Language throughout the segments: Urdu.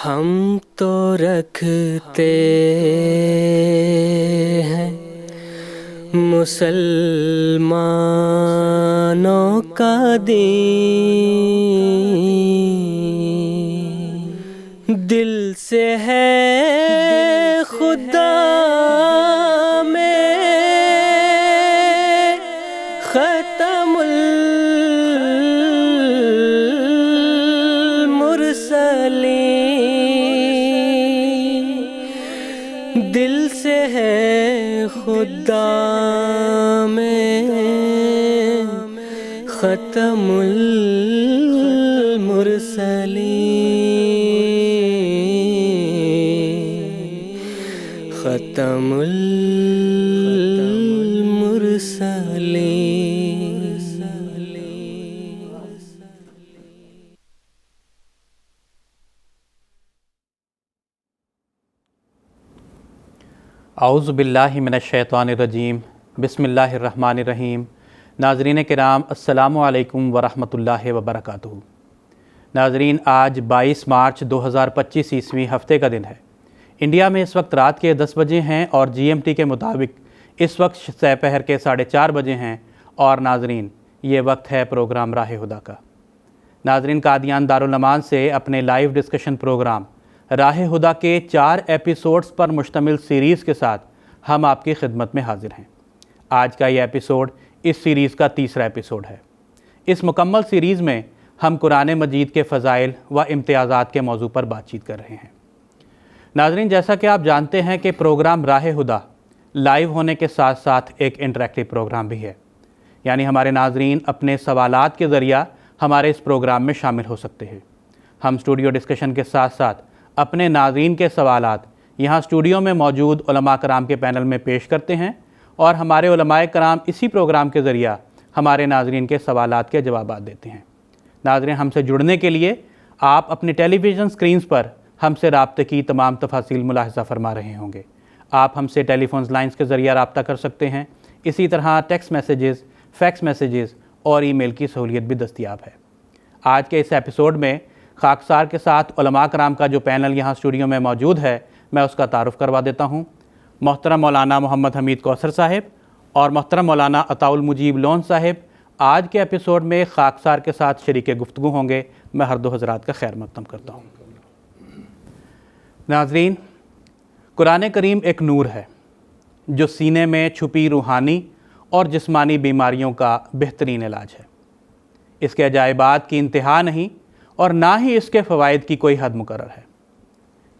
ہم تو رکھتے ہیں مسلمانوں کا دین، دل سے ہے خدا میں ختم المرسلین، دل سے ہے خدا میں ختم المرسلین، ختم المرسلین۔ اعوذ باللہ من الشیطان الرجیم، بسم اللہ الرحمن الرحیم۔ ناظرین کرام، السلام علیکم ورحمۃ اللہ وبرکاتہ۔ ناظرین، آج 22 مارچ 2025 عیسوی ہفتے کا دن ہے۔ انڈیا میں اس وقت رات کے 10 بجے ہیں اور جی ایم ٹی کے مطابق اس وقت سپہر کے 4:30 بجے ہیں، اور ناظرین یہ وقت ہے پروگرام راہ ہدیٰ کا۔ ناظرین، قادیان دارالمان سے اپنے لائیو ڈسکشن پروگرام راہ ہدیٰ کے 4 ایپیسوڈز پر مشتمل سیریز کے ساتھ ہم آپ کی خدمت میں حاضر ہیں۔ آج کا یہ ایپیسوڈ اس سیریز کا تیسرا ایپیسوڈ ہے۔ اس مکمل سیریز میں ہم قرآن مجید کے فضائل و امتیازات کے موضوع پر بات چیت کر رہے ہیں۔ ناظرین، جیسا کہ آپ جانتے ہیں کہ پروگرام راہ ہدیٰ لائیو ہونے کے ساتھ ساتھ ایک انٹریکٹیو پروگرام بھی ہے، یعنی ہمارے ناظرین اپنے سوالات کے ذریعہ ہمارے اس پروگرام میں شامل ہو سکتے ہیں۔ ہم اسٹوڈیو ڈسکشن کے ساتھ ساتھ اپنے ناظرین کے سوالات یہاں اسٹوڈیو میں موجود علماء کرام کے پینل میں پیش کرتے ہیں، اور ہمارے علماء کرام اسی پروگرام کے ذریعہ ہمارے ناظرین کے سوالات کے جوابات دیتے ہیں۔ ناظرین، ہم سے جڑنے کے لیے آپ اپنی ٹیلی ویژن سکرینز پر ہم سے رابطے کی تمام تفاصیل ملاحظہ فرما رہے ہوں گے۔ آپ ہم سے ٹیلی فونز لائنز کے ذریعہ رابطہ کر سکتے ہیں، اسی طرح ٹیکسٹ میسیجز، فیکس میسیجز اور ای میل کی سہولیت بھی دستیاب ہے۔ آج کے اس ایپیسوڈ میں خاکسار کے ساتھ علماء کرام کا جو پینل یہاں اسٹوڈیو میں موجود ہے، میں اس کا تعارف کروا دیتا ہوں۔ محترم مولانا محمد حمید کوثر صاحب اور محترم مولانا عطاء المجیب لون صاحب آج کے ایپیسوڈ میں خاکسار کے ساتھ شریک گفتگو ہوں گے۔ میں ہر دو حضرات کا خیر مقدم کرتا ہوں۔ ناظرین، قرآن کریم ایک نور ہے جو سینے میں چھپی روحانی اور جسمانی بیماریوں کا بہترین علاج ہے۔ اس کے عجائبات کی انتہا نہیں اور نہ ہی اس کے فوائد کی کوئی حد مقرر ہے۔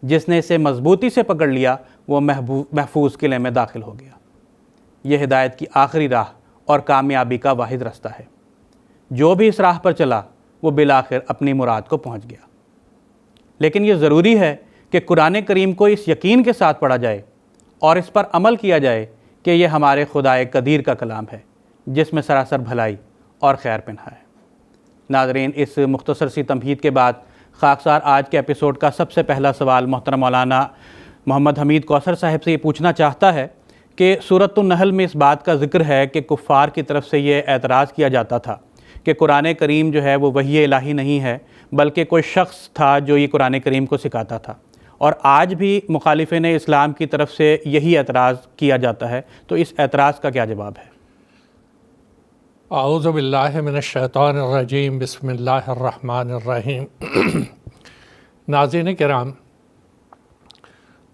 جس نے اسے مضبوطی سے پکڑ لیا وہ محفوظ قلعے میں داخل ہو گیا۔ یہ ہدایت کی آخری راہ اور کامیابی کا واحد راستہ ہے۔ جو بھی اس راہ پر چلا وہ بالآخر اپنی مراد کو پہنچ گیا۔ لیکن یہ ضروری ہے کہ قرآن کریم کو اس یقین کے ساتھ پڑھا جائے اور اس پر عمل کیا جائے کہ یہ ہمارے خدائے قدیر کا کلام ہے، جس میں سراسر بھلائی اور خیر پنہا ہے۔ ناظرین، اس مختصر سی تمہید کے بعد خاکسار آج کے ایپیسوڈ کا سب سے پہلا سوال محترم مولانا محمد حمید کوثر صاحب سے یہ پوچھنا چاہتا ہے کہ سورۃ النحل میں اس بات کا ذکر ہے کہ کفار کی طرف سے یہ اعتراض کیا جاتا تھا کہ قرآن کریم جو ہے وہ وحی الہی نہیں ہے، بلکہ کوئی شخص تھا جو یہ قرآن کریم کو سکھاتا تھا، اور آج بھی مخالفین اسلام کی طرف سے یہی اعتراض کیا جاتا ہے، تو اس اعتراض کا کیا جواب ہے؟ اعوذ باللہ من الشیطان الرجیم، بسم اللہ الرحمن الرحیم۔ ناظرین کرام،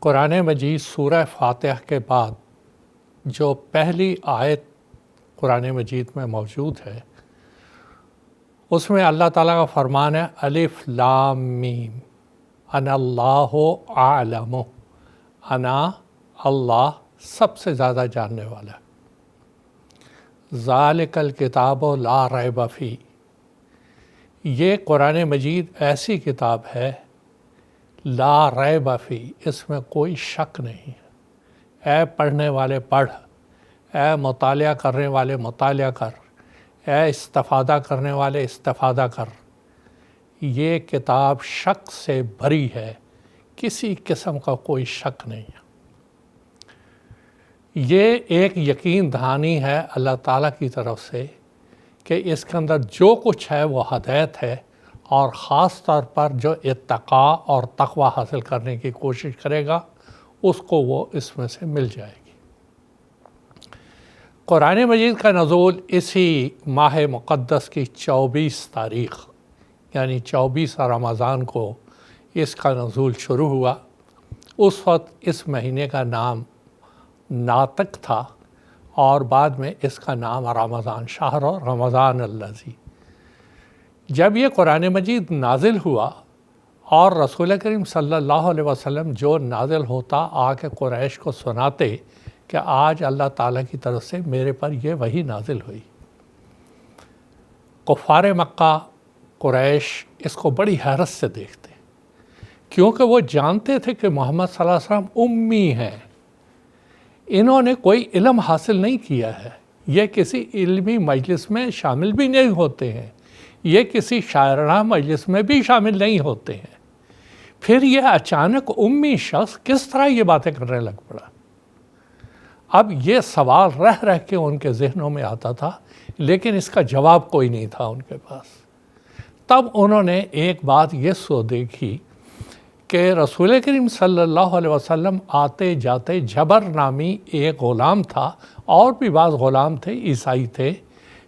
قرآن مجید سورہ فاتحہ کے بعد جو پہلی آیت قرآن مجید میں موجود ہے، اس میں اللہ تعالیٰ کا فرمان ہے الف لام میم انا اللہ اعلم، انا اللہ سب سے زیادہ جاننے والا ہے۔ ذالک الکتاب لا ریب فیہ، یہ قرآن مجید ایسی کتاب ہے لا ریب فیہ، اس میں کوئی شک نہیں ہے۔ اے پڑھنے والے پڑھ، اے مطالعہ کرنے والے مطالعہ کر، اے استفادہ کرنے والے استفادہ کر۔ یہ کتاب شک سے بھری ہے، کسی قسم کا کوئی شک نہیں ہے۔ یہ ایک یقین دہانی ہے اللہ تعالیٰ کی طرف سے کہ اس کے اندر جو کچھ ہے وہ ہدایت ہے اور خاص طور پر جو اتقا اور تقوی حاصل کرنے کی کوشش کرے گا اس کو وہ اس میں سے مل جائے گی۔ قرآن مجید کا نزول اسی ماہ مقدس کی 24 تاریخ یعنی 24 رمضان کو اس کا نزول شروع ہوا۔ اس وقت اس مہینے کا نام ناطق تھا اور بعد میں اس کا نام رمضان، شہر رمضان الذی۔ جب یہ قرآن مجید نازل ہوا اور رسول کریم صلی اللہ علیہ وسلم جو نازل ہوتا آ کے قریش کو سناتے کہ آج اللہ تعالیٰ کی طرف سے میرے پر یہ وحی نازل ہوئی، کفار مکہ قریش اس کو بڑی حیرت سے دیکھتے، کیونکہ وہ جانتے تھے کہ محمد صلی اللہ علیہ وسلم امی ہیں، انہوں نے کوئی علم حاصل نہیں کیا ہے، یہ کسی علمی مجلس میں شامل بھی نہیں ہوتے ہیں، یہ کسی شاعرانہ مجلس میں بھی شامل نہیں ہوتے ہیں، پھر یہ اچانک امی شخص کس طرح یہ باتیں کرنے لگ پڑا۔ اب یہ سوال رہ رہ کے ان کے ذہنوں میں آتا تھا، لیکن اس کا جواب کوئی نہیں تھا ان کے پاس۔ تب انہوں نے ایک بات یہ سو دیکھی کہ رسول کریم صلی اللہ علیہ وسلم آتے جاتے جبر نامی ایک غلام تھا، اور بھی بعض غلام تھے، عیسائی تھے،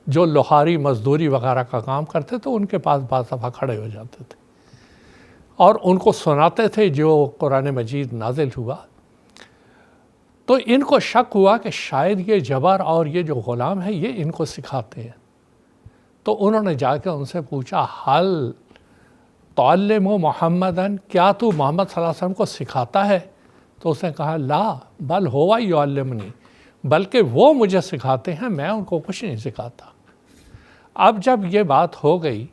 جو لوہاری مزدوری وغیرہ کا کام کرتے تو ان کے پاس بعض دفعہ کھڑے ہو جاتے تھے اور ان کو سناتے تھے جو قرآن مجید نازل ہوا۔ تو ان کو شک ہوا کہ شاید یہ جبر اور یہ جو غلام ہے یہ ان کو سکھاتے ہیں، تو انہوں نے جا کے ان سے پوچھا، حل تعلم محمدن، کیا تو محمد صلی اللہ علیہ وسلم کو سکھاتا ہے؟ تو اس نے کہا، لا بل ہوا یعلمنی، بلکہ وہ مجھے سکھاتے ہیں، میں ان کو کچھ نہیں سکھاتا۔ اب جب یہ بات ہو گئی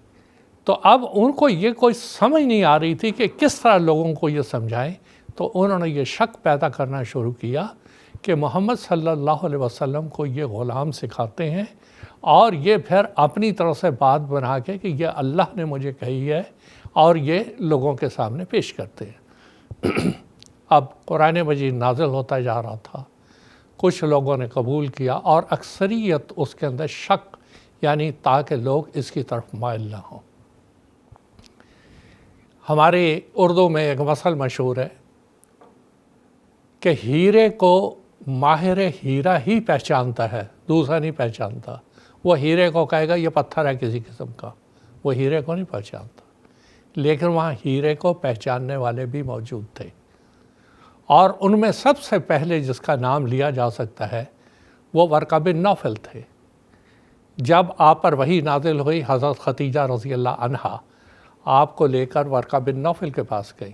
تو اب ان کو یہ کوئی سمجھ نہیں آ رہی تھی کہ کس طرح لوگوں کو یہ سمجھائیں، تو انہوں نے یہ شک پیدا کرنا شروع کیا کہ محمد صلی اللہ علیہ وسلم کو یہ غلام سکھاتے ہیں اور یہ پھر اپنی طرف سے بات بنا کے کہ یہ اللہ نے مجھے کہی ہے اور یہ لوگوں کے سامنے پیش کرتے ہیں۔ اب قرآن مجید نازل ہوتا جا رہا تھا، کچھ لوگوں نے قبول کیا اور اکثریت اس کے اندر شک، یعنی تاکہ لوگ اس کی طرف مائل نہ ہوں۔ ہمارے اردو میں ایک مثل مشہور ہے کہ ہیرے کو ماہر ہیرا ہی پہچانتا ہے، دوسرا نہیں پہچانتا۔ وہ ہیرے کو کہے گا یہ پتھر ہے کسی قسم کا، وہ ہیرے کو نہیں پہچانتا، لیکن وہاں ہیرے کو پہچاننے والے بھی موجود تھے، اور ان میں سب سے پہلے جس کا نام لیا جا سکتا ہے وہ ورقہ بن نوفل تھے۔ جب آپ پر وحی نازل ہوئی، حضرت خدیجہ رضی اللہ عنہا آپ کو لے کر ورقہ بن نوفل کے پاس گئی۔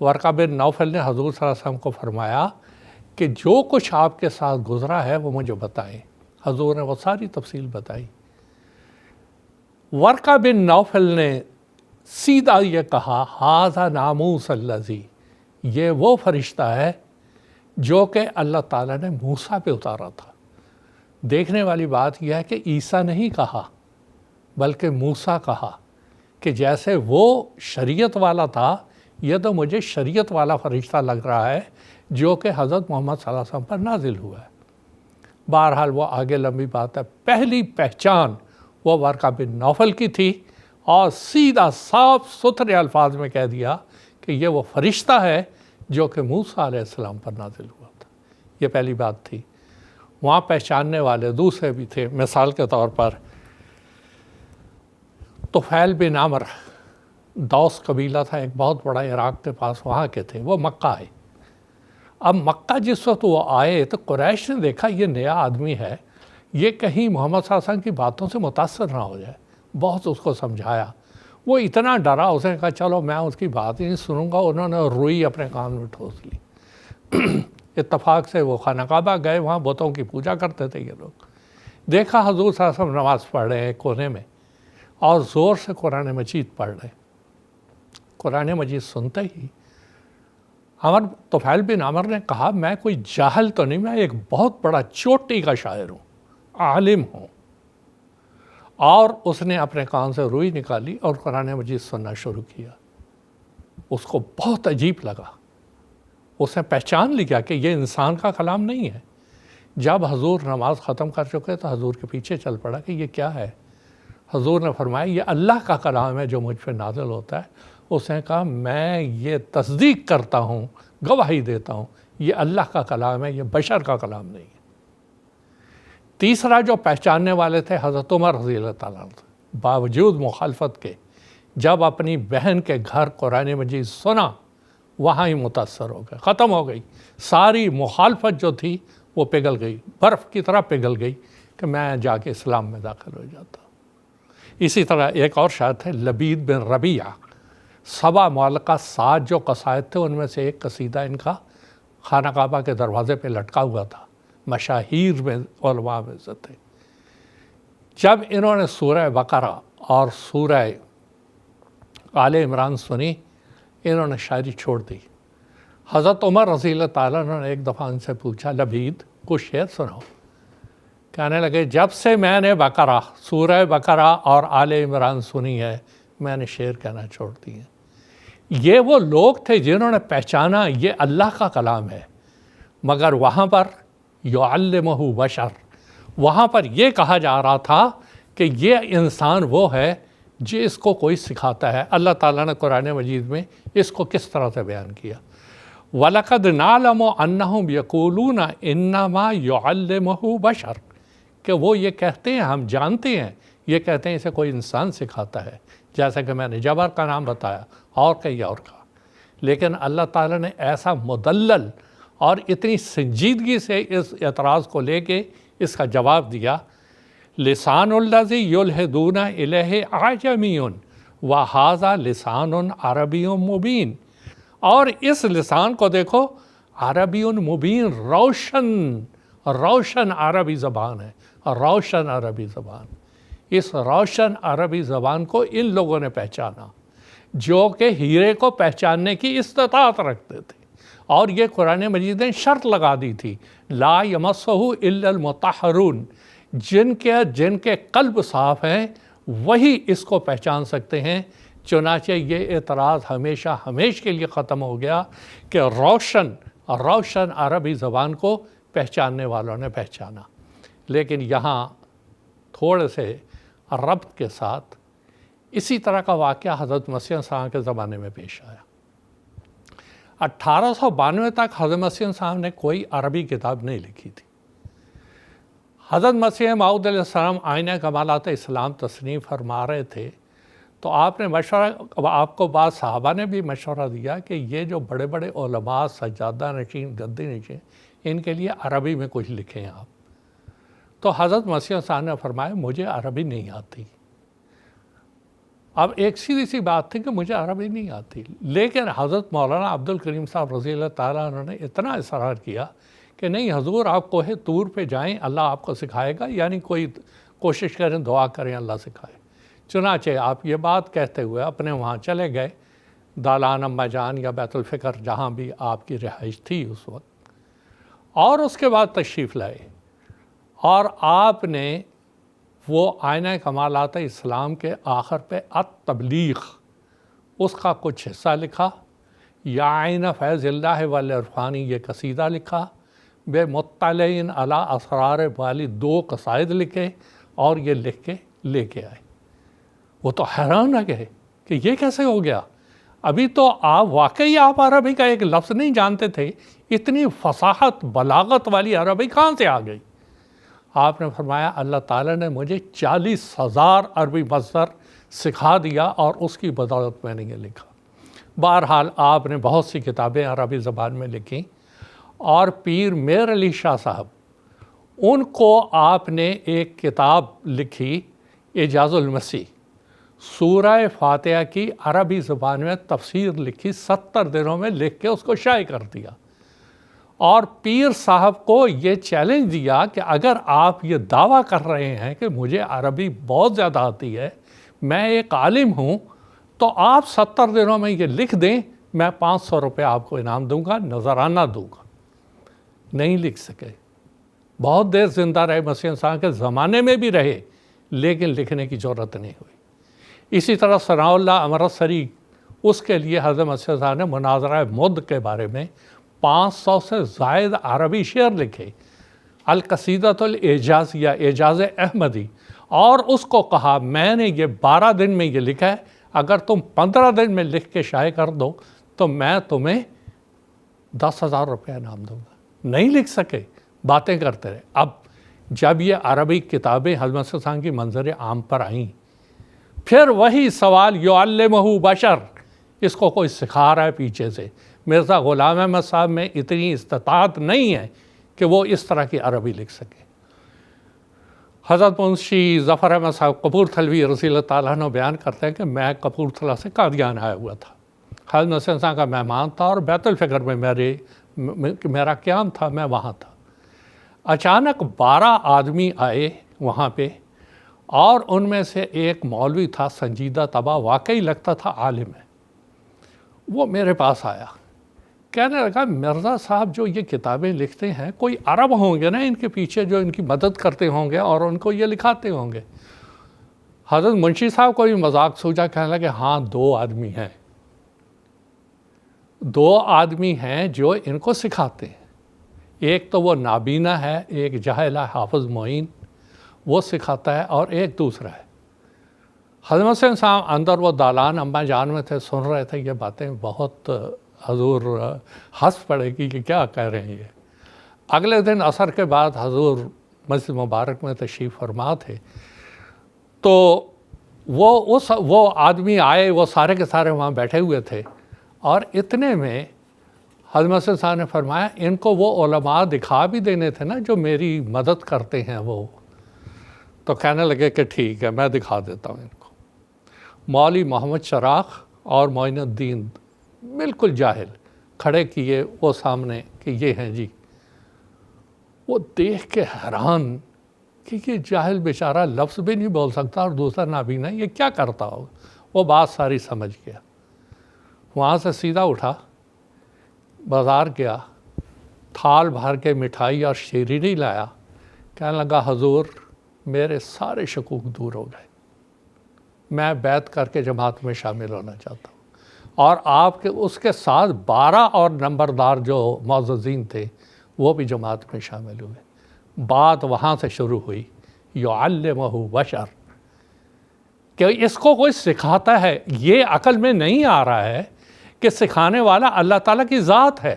ورقہ بن نوفل نے حضور صلی اللہ علیہ وسلم کو فرمایا کہ جو کچھ آپ کے ساتھ گزرا ہے وہ مجھے بتائیں۔ حضور نے وہ ساری تفصیل بتائی۔ ورقہ بن نوفل نے سیدھا یہ کہا، ھذا ناموس الذی، یہ وہ فرشتہ ہے جو کہ اللہ تعالیٰ نے موسیٰ پہ اتارا تھا۔ دیکھنے والی بات یہ ہے کہ عیسیٰ نہیں کہا بلکہ موسیٰ کہا، کہ جیسے وہ شریعت والا تھا، یہ تو مجھے شریعت والا فرشتہ لگ رہا ہے جو کہ حضرت محمد صلی اللہ علیہ وسلم پر نازل ہوا ہے۔ بہرحال وہ آگے لمبی بات ہے، پہلی پہچان وہ ورقہ بن نوفل کی تھی، اور سیدھا صاف ستھرے الفاظ میں کہہ دیا کہ یہ وہ فرشتہ ہے جو کہ موسیٰ علیہ السلام پر نازل ہوا تھا۔ یہ پہلی بات تھی۔ وہاں پہچاننے والے دوسرے بھی تھے، مثال کے طور پر طفیل بن عمر، دوس قبیلہ تھا ایک بہت بڑا عراق کے پاس، وہاں کے تھے، وہ مکہ آئے۔ اب مکہ جس وقت وہ آئے تو قریش نے دیکھا یہ نیا آدمی ہے، یہ کہیں محمد صلی اللہ علیہ وسلم کی باتوں سے متاثر نہ ہو جائے، بہت اس کو سمجھایا۔ وہ اتنا ڈرا، اس نے کہا چلو میں اس کی بات ہی نہیں سنوں گا۔ انہوں نے روئی اپنے کان میں ٹھوس لی۔ اتفاق سے وہ خانہ کعبہ گئے، وہاں بتوں کی پوجا کرتے تھے یہ لوگ۔ دیکھا حضور صلی اللہ علیہ وسلم نماز پڑھ رہے ہیں کونے میں اور زور سے قرآن مجید پڑھ رہے ہیں۔ قرآن مجید سنتے ہی طفیل بن عمر نے کہا، میں کوئی جاہل تو نہیں، میں ایک بہت بڑا چوٹی کا شاعر ہوں، عالم ہوں۔ اور اس نے اپنے کان سے روئی نکالی اور قرآن مجید سننا شروع کیا۔ اس کو بہت عجیب لگا، اس نے پہچان لیا کہ یہ انسان کا کلام نہیں ہے۔ جب حضور نماز ختم کر چکے تو حضور کے پیچھے چل پڑا کہ یہ کیا ہے؟ حضور نے فرمایا یہ اللہ کا کلام ہے جو مجھ پہ نازل ہوتا ہے. اس نے کہا میں یہ تصدیق کرتا ہوں، گواہی دیتا ہوں یہ اللہ کا کلام ہے، یہ بشر کا کلام نہیں ہے. تیسرا جو پہچاننے والے تھے حضرت عمر رضی اللہ تعالیٰ عنہ، باوجود مخالفت کے جب اپنی بہن کے گھر قرآن مجید سنا وہاں ہی متاثر ہو گئے، ختم ہو گئی ساری مخالفت جو تھی وہ پگھل گئی، برف کی طرح پگھل گئی کہ میں جا کے اسلام میں داخل ہو جاتا. اسی طرح ایک اور شاعر تھے لبید بن ربیعہ، 7 معلقہ 7 جو قصائد تھے ان میں سے ایک قصیدہ ان کا خانہ کعبہ کے دروازے پہ لٹکا ہوا تھا، مشاہیر میں علماء میں سے تھے. جب انہوں نے سورہ بقرہ اور سورہ آل عمران سنی انہوں نے شاعری چھوڑ دی. حضرت عمر رضی اللہ تعالیٰ نے ایک دفعہ ان سے پوچھا لبید کچھ شعر سناؤ. کہنے لگے جب سے میں نے بقرہ، سورہ بقرہ اور آل عمران سنی ہے میں نے شعر کہنا چھوڑ دی ہے. یہ وہ لوگ تھے جنہوں نے پہچانا یہ اللہ کا کلام ہے، مگر وہاں پر یعلمہ بشر، وہاں پر یہ کہا جا رہا تھا کہ یہ انسان وہ ہے جس کو کوئی سکھاتا ہے. اللہ تعالیٰ نے قرآن مجید میں اس کو کس طرح سے بیان کیا، وَلَقَدْ نَعْلَمُ أَنَّهُمْ يَقُولُونَ إِنَّمَا يُعَلِّمُهُ بَشَرٌ، کہ وہ یہ کہتے ہیں، ہم جانتے ہیں یہ کہتے ہیں اسے کوئی انسان سکھاتا ہے، جیسا کہ میں نے جبر کا نام بتایا اور کئی اور کا. لیکن اللہ تعالیٰ نے ایسا مدلل اور اتنی سنجیدگی سے اس اعتراض کو لے کے اس کا جواب دیا، لسان الذی یلحدون الیہ اعجمی وہذا لسان عربی مبین. اور اس لسان کو دیکھو عربی مبین، روشن عربی زبان ہے، روشن عربی زبان. اس روشن عربی زبان کو ان لوگوں نے پہچانا جو کہ ہیرے کو پہچاننے کی استطاعت رکھتے تھے. اور یہ قرآن مجید نے شرط لگا دی تھی لا یمسہ الا المطہرون، جن کے قلب صاف ہیں وہی اس کو پہچان سکتے ہیں. چنانچہ یہ اعتراض ہمیشہ کے لیے ختم ہو گیا کہ روشن عربی زبان کو پہچاننے والوں نے پہچانا. لیکن یہاں تھوڑے سے ربط کے ساتھ اسی طرح کا واقعہ حضرت مسیح صاحب کے زمانے میں پیش آیا. 1892 تک حضرت مسیح صاحب نے کوئی عربی کتاب نہیں لکھی تھی. حضرت مسیح موعود علیہ السلام آئینہ کمالات اسلام تصنیف فرما رہے تھے تو آپ نے آپ کو بعض صحابہ نے بھی مشورہ دیا کہ یہ جو بڑے بڑے علماء سجادہ نشین گدی نشین ان کے لیے عربی میں کچھ لکھیں آپ. تو حضرت مسیح صاحب نے فرمایا مجھے عربی نہیں آتی. اب ایک سیدھی سی بات تھی کہ مجھے عربی نہیں آتی، لیکن حضرت مولانا عبد الکریم صاحب رضی اللہ تعالیٰ عنہ نے اتنا اصرار کیا کہ نہیں حضور آپ کوہ طور پہ جائیں اللہ آپ کو سکھائے گا، یعنی کوئی کوشش کریں دعا کریں اللہ سکھائے. چنانچہ آپ یہ بات کہتے ہوئے اپنے وہاں چلے گئے دالان اماں جان یا بیت الفکر جہاں بھی آپ کی رہائش تھی اس وقت، اور اس کے بعد تشریف لائے اور آپ نے وہ آئینہ کمالات اسلام کے آخر پہ التبلیغ اس کا کچھ حصہ لکھا، یا آئینہ فیض اللہ والعرفانی یہ قصیدہ لکھا، بے مطلعین علی اسرار والی 2 قصائد لکھے اور یہ لکھ کے لے کے آئے. وہ تو حیران رہ گئے کہ یہ کیسے ہو گیا، ابھی تو آپ واقعی آپ عربی کا ایک لفظ نہیں جانتے تھے، اتنی فصاحت بلاغت والی عربی کہاں سے آ گئی. آپ نے فرمایا اللہ تعالیٰ نے مجھے 40,000 عربی مصدر سکھا دیا اور اس کی بدولت میں نے یہ لکھا. بہرحال آپ نے بہت سی کتابیں عربی زبان میں لکھیں اور پیر میر علی شاہ صاحب ان کو آپ نے ایک کتاب لکھی اعجاز المسیح، سورہ فاتحہ کی عربی زبان میں تفسیر لکھی، 70 دنوں میں لکھ کے اس کو شائع کر دیا. اور پیر صاحب کو یہ چیلنج دیا کہ اگر آپ یہ دعویٰ کر رہے ہیں کہ مجھے عربی بہت زیادہ آتی ہے، میں ایک عالم ہوں، تو آپ 70 دنوں میں یہ لکھ دیں، میں 500 روپے آپ کو انعام دوں گا، نذرانہ دوں گا. نہیں لکھ سکے، بہت دیر زندہ رہے، مسیح صاحب کے زمانے میں بھی رہے لیکن لکھنے کی جرات نہیں ہوئی. اسی طرح ثناء اللہ امرتسری، اس کے لیے حضرت مسیح صاحب نے مناظرہ مد کے بارے میں 500 سے زائد عربی شعر لکھے، القصیدۃ الاعجازیہ اعجاز احمدی، اور اس کو کہا میں نے یہ 12 دن میں یہ لکھا ہے، اگر تم 15 دن میں لکھ کے شائع کر دو تو میں تمہیں 10,000 روپے انعام دوں گا۔ نہیں لکھ سکے، باتیں کرتے رہے۔ اب جب یہ عربی کتابیں حضرت صاحب کی منظر عام پر آئیں، پھر وہی سوال یعلمہ بشر، اس کو کوئی سکھا رہا ہے پیچھے سے۔ مرزا غلام احمد صاحب میں اتنی استطاعت نہیں ہے کہ وہ اس طرح کی عربی لکھ سکے۔ حضرت منشی ظفر احمد صاحب کپورتھلوی رضی اللہ تعالیٰ عنہ بیان کرتے ہیں کہ میں کپورتھلا سے قادیان آیا ہوا تھا، حضرت نصیر صاحب کا مہمان تھا اور بیت الفکر میں میرا قیام تھا، میں وہاں تھا۔ اچانک 12 آدمی آئے وہاں پہ، اور ان میں سے ایک مولوی تھا سنجیدہ طبع، واقعی لگتا تھا عالم ہے۔ وہ میرے پاس آیا، کہنے لگا مرزا صاحب جو یہ کتابیں لکھتے ہیں کوئی عرب ہوں گے نا ان کے پیچھے جو ان کی مدد کرتے ہوں گے اور ان کو یہ لکھاتے ہوں گے۔ حضرت منشی صاحب کو بھی مذاق سوچا، کہنے لگا ہاں 2 آدمی ہیں، 2 آدمی ہیں جو ان کو سکھاتے ہیں، ایک تو وہ نابینا ہے، ایک جاہل حافظ معین، وہ سکھاتا ہے، اور ایک دوسرا ہے۔ حضرت صاحب اندر وہ دالان اماں جان میں تھے، سن رہے تھے یہ باتیں، بہت حضور ہنس پڑے گی کہ کیا کہہ رہے ہیں یہ۔ اگلے دن عصر کے بعد حضور مسجد مبارک میں تشریف فرما تھے، تو وہ آدمی آئے، وہ سارے کے سارے وہاں بیٹھے ہوئے تھے، اور اتنے میں حضرت صاحب نے فرمایا ان کو وہ علماء دکھا بھی دینے تھے نا جو میری مدد کرتے ہیں وہ۔ تو کہنے لگے کہ ٹھیک ہے میں دکھا دیتا ہوں ان کو۔ مولوی محمد چراغ اور معین الدین بالکل جاہل کھڑے کیے وہ سامنے کہ یہ ہیں جی۔ وہ دیکھ کے حیران کہ یہ جاہل بیچارہ لفظ بھی نہیں بول سکتا اور دوسرا نابینا، یہ کیا کرتا ہوگا۔ وہ بات ساری سمجھ گیا، وہاں سے سیدھا اٹھا، بازار گیا، تھال بھر کے مٹھائی اور شیرینی لایا، کہنے لگا حضور میرے سارے شکوک دور ہو گئے، میں بیعت کر کے جماعت میں شامل ہونا چاہتا ہوں۔ اور آپ کے اس کے ساتھ 12 اور نمبردار جو معززین تھے وہ بھی جماعت میں شامل ہوئے۔ بات وہاں سے شروع ہوئی، یعلمہ بشر، کہ اس کو کوئی سکھاتا ہے۔ یہ عقل میں نہیں آ رہا ہے کہ سکھانے والا اللہ تعالیٰ کی ذات ہے۔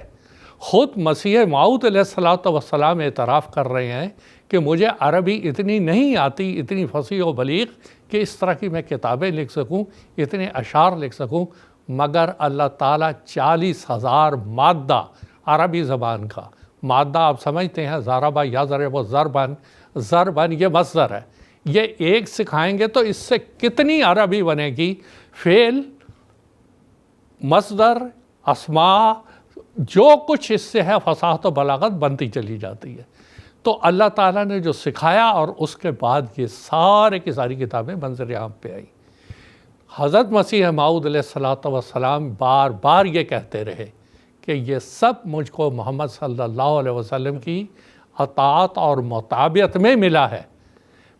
خود مسیح موعود علیہ السلام اعتراف کر رہے ہیں کہ مجھے عربی اتنی نہیں آتی، اتنی فصیح و بلیغ کہ اس طرح کی میں کتابیں لکھ سکوں، اتنے اشعار لکھ سکوں، مگر اللہ تعالیٰ 40,000 مادہ عربی زبان کا مادہ آپ سمجھتے ہیں، ضربہ یضرب و ضربن، ضربن یہ مصدر ہے، یہ ایک سکھائیں گے تو اس سے کتنی عربی بنے گی، فعل، مصدر، اسماء، جو کچھ اس سے ہے فصاحت و بلاغت بنتی چلی جاتی ہے۔ تو اللہ تعالیٰ نے جو سکھایا اور اس کے بعد یہ سارے کی ساری کتابیں منظر عام پہ آئیں۔ حضرت مسیح موعود علیہ السلام بار بار یہ کہتے رہے کہ یہ سب مجھ کو محمد صلی اللہ علیہ وسلم کی اطاعت اور مطابعت میں ملا ہے،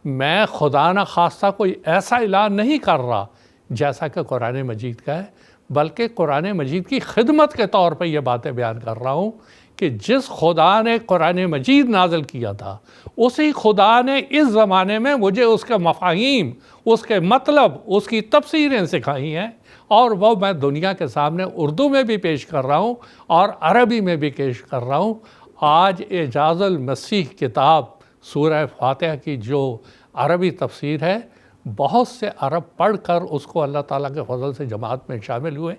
میں خدا نہ خواستہ کوئی ایسا اعلان نہیں کر رہا جیسا کہ قرآن مجید کا ہے، بلکہ قرآن مجید کی خدمت کے طور پہ یہ باتیں بیان کر رہا ہوں کہ جس خدا نے قرآن مجید نازل کیا تھا اسی خدا نے اس زمانے میں مجھے اس کے مفاہیم، اس کے مطلب، اس کی تفسیریں سکھائی ہیں، اور وہ میں دنیا کے سامنے اردو میں بھی پیش کر رہا ہوں اور عربی میں بھی پیش کر رہا ہوں۔ آج اعجاز المسیح کتاب سورہ فاتحہ کی جو عربی تفسیر ہے، بہت سے عرب پڑھ کر اس کو اللہ تعالیٰ کے فضل سے جماعت میں شامل ہوئے۔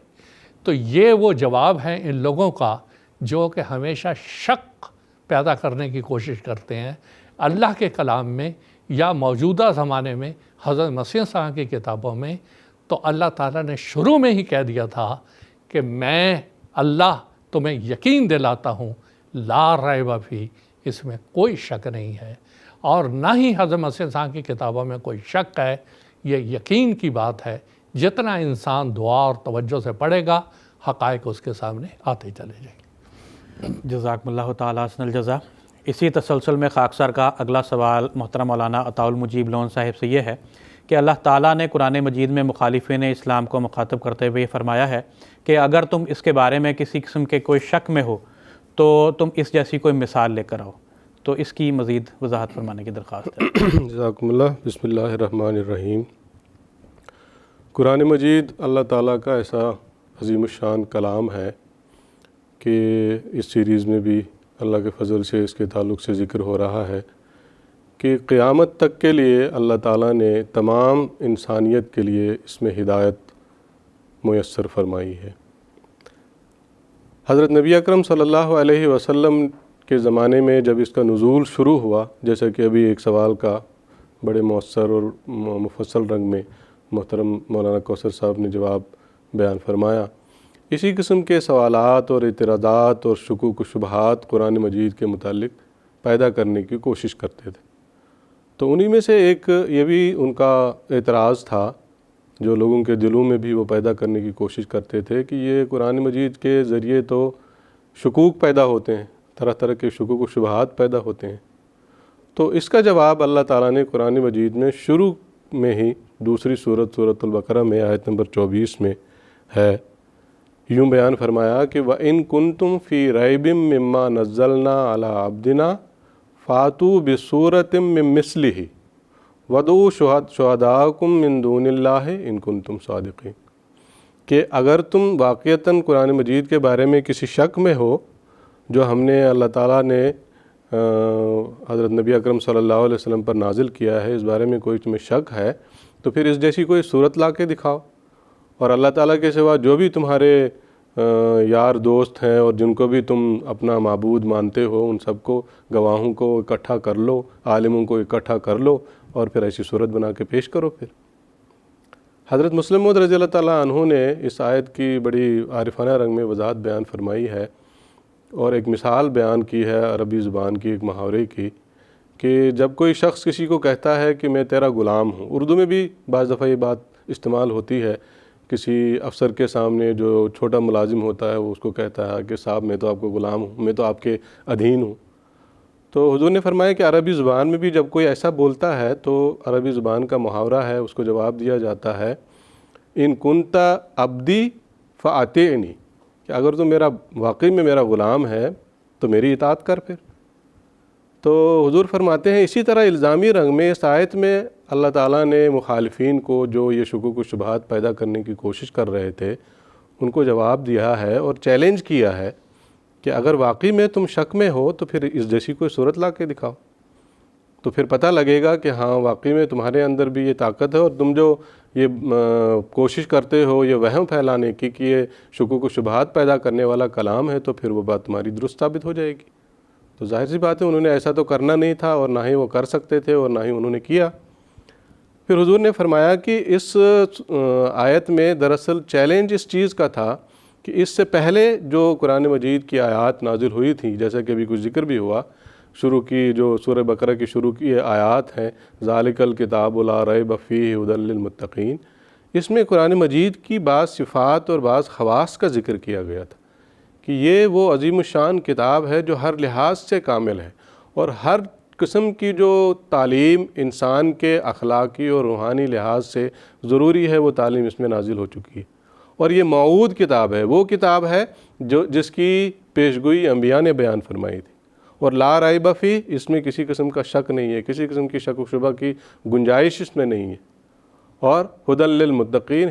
تو یہ وہ جواب ہیں ان لوگوں کا جو کہ ہمیشہ شک پیدا کرنے کی کوشش کرتے ہیں اللہ کے کلام میں یا موجودہ زمانے میں حضرت مسیح صاحب کی کتابوں میں۔ تو اللہ تعالیٰ نے شروع میں ہی کہہ دیا تھا کہ میں اللہ تمہیں یقین دلاتا ہوں، لا ریب فیہ، اس میں کوئی شک نہیں ہے، اور نہ ہی حضرت مسیح صاحب کی کتابوں میں کوئی شک ہے، یہ یقین کی بات ہے۔ جتنا انسان دعا اور توجہ سے پڑھے گا حقائق اس کے سامنے آتے چلے جائیں گے۔ جزاکم اللہ تعالیٰ حسن الجزا۔ اسی تسلسل میں خاکسار کا اگلا سوال محترم مولانا عطاء المجیب لون صاحب سے یہ ہے کہ اللہ تعالیٰ نے قرآن مجید میں مخالفین اسلام کو مخاطب کرتے ہوئے یہ فرمایا ہے کہ اگر تم اس کے بارے میں کسی قسم کے کوئی شک میں ہو تو تم اس جیسی کوئی مثال لے کر آؤ۔ تو اس کی مزید وضاحت فرمانے کی درخواست ہے۔ جزاکم اللہ۔ بسم اللہ الرحمن الرحیم۔ قرآن مجید اللہ تعالیٰ کا ایسا عظیم الشان کلام ہے کہ اس سیریز میں بھی اللہ کے فضل سے اس کے تعلق سے ذکر ہو رہا ہے کہ قیامت تک کے لیے اللہ تعالیٰ نے تمام انسانیت کے لیے اس میں ہدایت میسر فرمائی ہے۔ حضرت نبی اکرم صلی اللہ علیہ وسلم کے زمانے میں جب اس کا نزول شروع ہوا، جیسا کہ ابھی ایک سوال کا بڑے مؤثر اور مفصل رنگ میں محترم مولانا کوثر صاحب نے جواب بیان فرمایا، اسی قسم کے سوالات اور اعتراضات اور شکوک و شبہات قرآن مجید کے متعلق پیدا کرنے کی کوشش کرتے تھے۔ تو انہی میں سے ایک یہ بھی ان کا اعتراض تھا جو لوگوں کے دلوں میں بھی وہ پیدا کرنے کی کوشش کرتے تھے کہ یہ قرآن مجید کے ذریعے تو شکوک پیدا ہوتے ہیں، طرح طرح کے شکوک و شبہات پیدا ہوتے ہیں۔ تو اس کا جواب اللہ تعالیٰ نے قرآن مجید میں شروع میں ہی دوسری سورۃ البقرہ میں آیت نمبر 24 میں ہے، یوں بیان فرمایا کہ وَإِن كُنتُمْ فِي رَيْبٍ مِّمَّا نَزَّلْنَا عَلَىٰ عَبْدِنَا فَأْتُوا بِسُورَةٍ مِّن مِّثْلِهِ وَادْعُوا شُهَدَاءَكُم مِّن دُونِ اللَّهِ إِن كُنتُمْ صَادِقِينَ، کہ اگر تم واقعتاً قرآن مجید کے بارے میں کسی شک میں ہو جو ہم نے اللہ تعالیٰ نے حضرت نبی اکرم صلی اللہ علیہ وسلم پر نازل کیا ہے، اس بارے میں کوئی تمہیں شک ہے تو پھر اس جیسی کوئی صورت لا کے دکھاؤ، اور اللہ تعالیٰ کے سوا جو بھی تمہارے یار دوست ہیں اور جن کو بھی تم اپنا معبود مانتے ہو ان سب کو، گواہوں کو اکٹھا کر لو، عالموں کو اکٹھا کر لو اور پھر ایسی صورت بنا کے پیش کرو۔ پھر حضرت مسلم موعود رضی اللہ تعالیٰ عنہ نے اس آیت کی بڑی عارفانہ رنگ میں وضاحت بیان فرمائی ہے اور ایک مثال بیان کی ہے عربی زبان کی، ایک محاورے کی، کہ جب کوئی شخص کسی کو کہتا ہے کہ میں تیرا غلام ہوں، اردو میں بھی بعض دفعہ یہ بات استعمال ہوتی ہے، کسی افسر کے سامنے جو چھوٹا ملازم ہوتا ہے وہ اس کو کہتا ہے کہ صاحب میں تو آپ کو غلام ہوں، میں تو آپ کے ادھین ہوں۔ تو حضور نے فرمایا کہ عربی زبان میں بھی جب کوئی ایسا بولتا ہے تو عربی زبان کا محاورہ ہے، اس کو جواب دیا جاتا ہے ان کنت عبدی فاطعنی، کہ اگر تو میرا واقعی میں میرا غلام ہے تو میری اطاعت کر۔ پھر تو حضور فرماتے ہیں اسی طرح الزامی رنگ میں اس آیت میں اللہ تعالیٰ نے مخالفین کو جو یہ شکوک و شبہات پیدا کرنے کی کوشش کر رہے تھے ان کو جواب دیا ہے اور چیلنج کیا ہے کہ اگر واقعی میں تم شک میں ہو تو پھر اس جیسی کوئی صورت لا کے دکھاؤ، تو پھر پتہ لگے گا کہ ہاں واقعی میں تمہارے اندر بھی یہ طاقت ہے، اور تم جو یہ کوشش کرتے ہو یہ وہم پھیلانے کی کہ یہ شکوک و شبہات پیدا کرنے والا کلام ہے، تو پھر وہ بات تمہاری درست ثابت ہو جائے گی۔ تو ظاہر سی بات ہے انہوں نے ایسا تو کرنا نہیں تھا اور نہ ہی وہ کر سکتے تھے اور نہ ہی انہوں نے کیا۔ پھر حضور نے فرمایا کہ اس آیت میں دراصل چیلنج اس چیز کا تھا کہ اس سے پہلے جو قرآن مجید کی آیات نازل ہوئی تھیں، جیسا کہ ابھی کچھ ذکر بھی ہوا، شروع کی جو سورہ بقرہ کی شروع کی آیات ہیں ذالک الکتاب لا ریب فیہ ھدی للمتقین، اس میں قرآن مجید کی بعض صفات اور بعض خواص کا ذکر کیا گیا تھا کہ یہ وہ عظیم الشان کتاب ہے جو ہر لحاظ سے کامل ہے اور ہر قسم کی جو تعلیم انسان کے اخلاقی اور روحانی لحاظ سے ضروری ہے وہ تعلیم اس میں نازل ہو چکی ہے، اور یہ موعود کتاب ہے، وہ کتاب ہے جس کی پیشگوئی انبیاء نے بیان فرمائی تھی، اور لا ریب فیہ، اس میں کسی قسم کا شک نہیں ہے، کسی قسم کی شک و شبہ کی گنجائش اس میں نہیں ہے، اور ھدی للمتقین،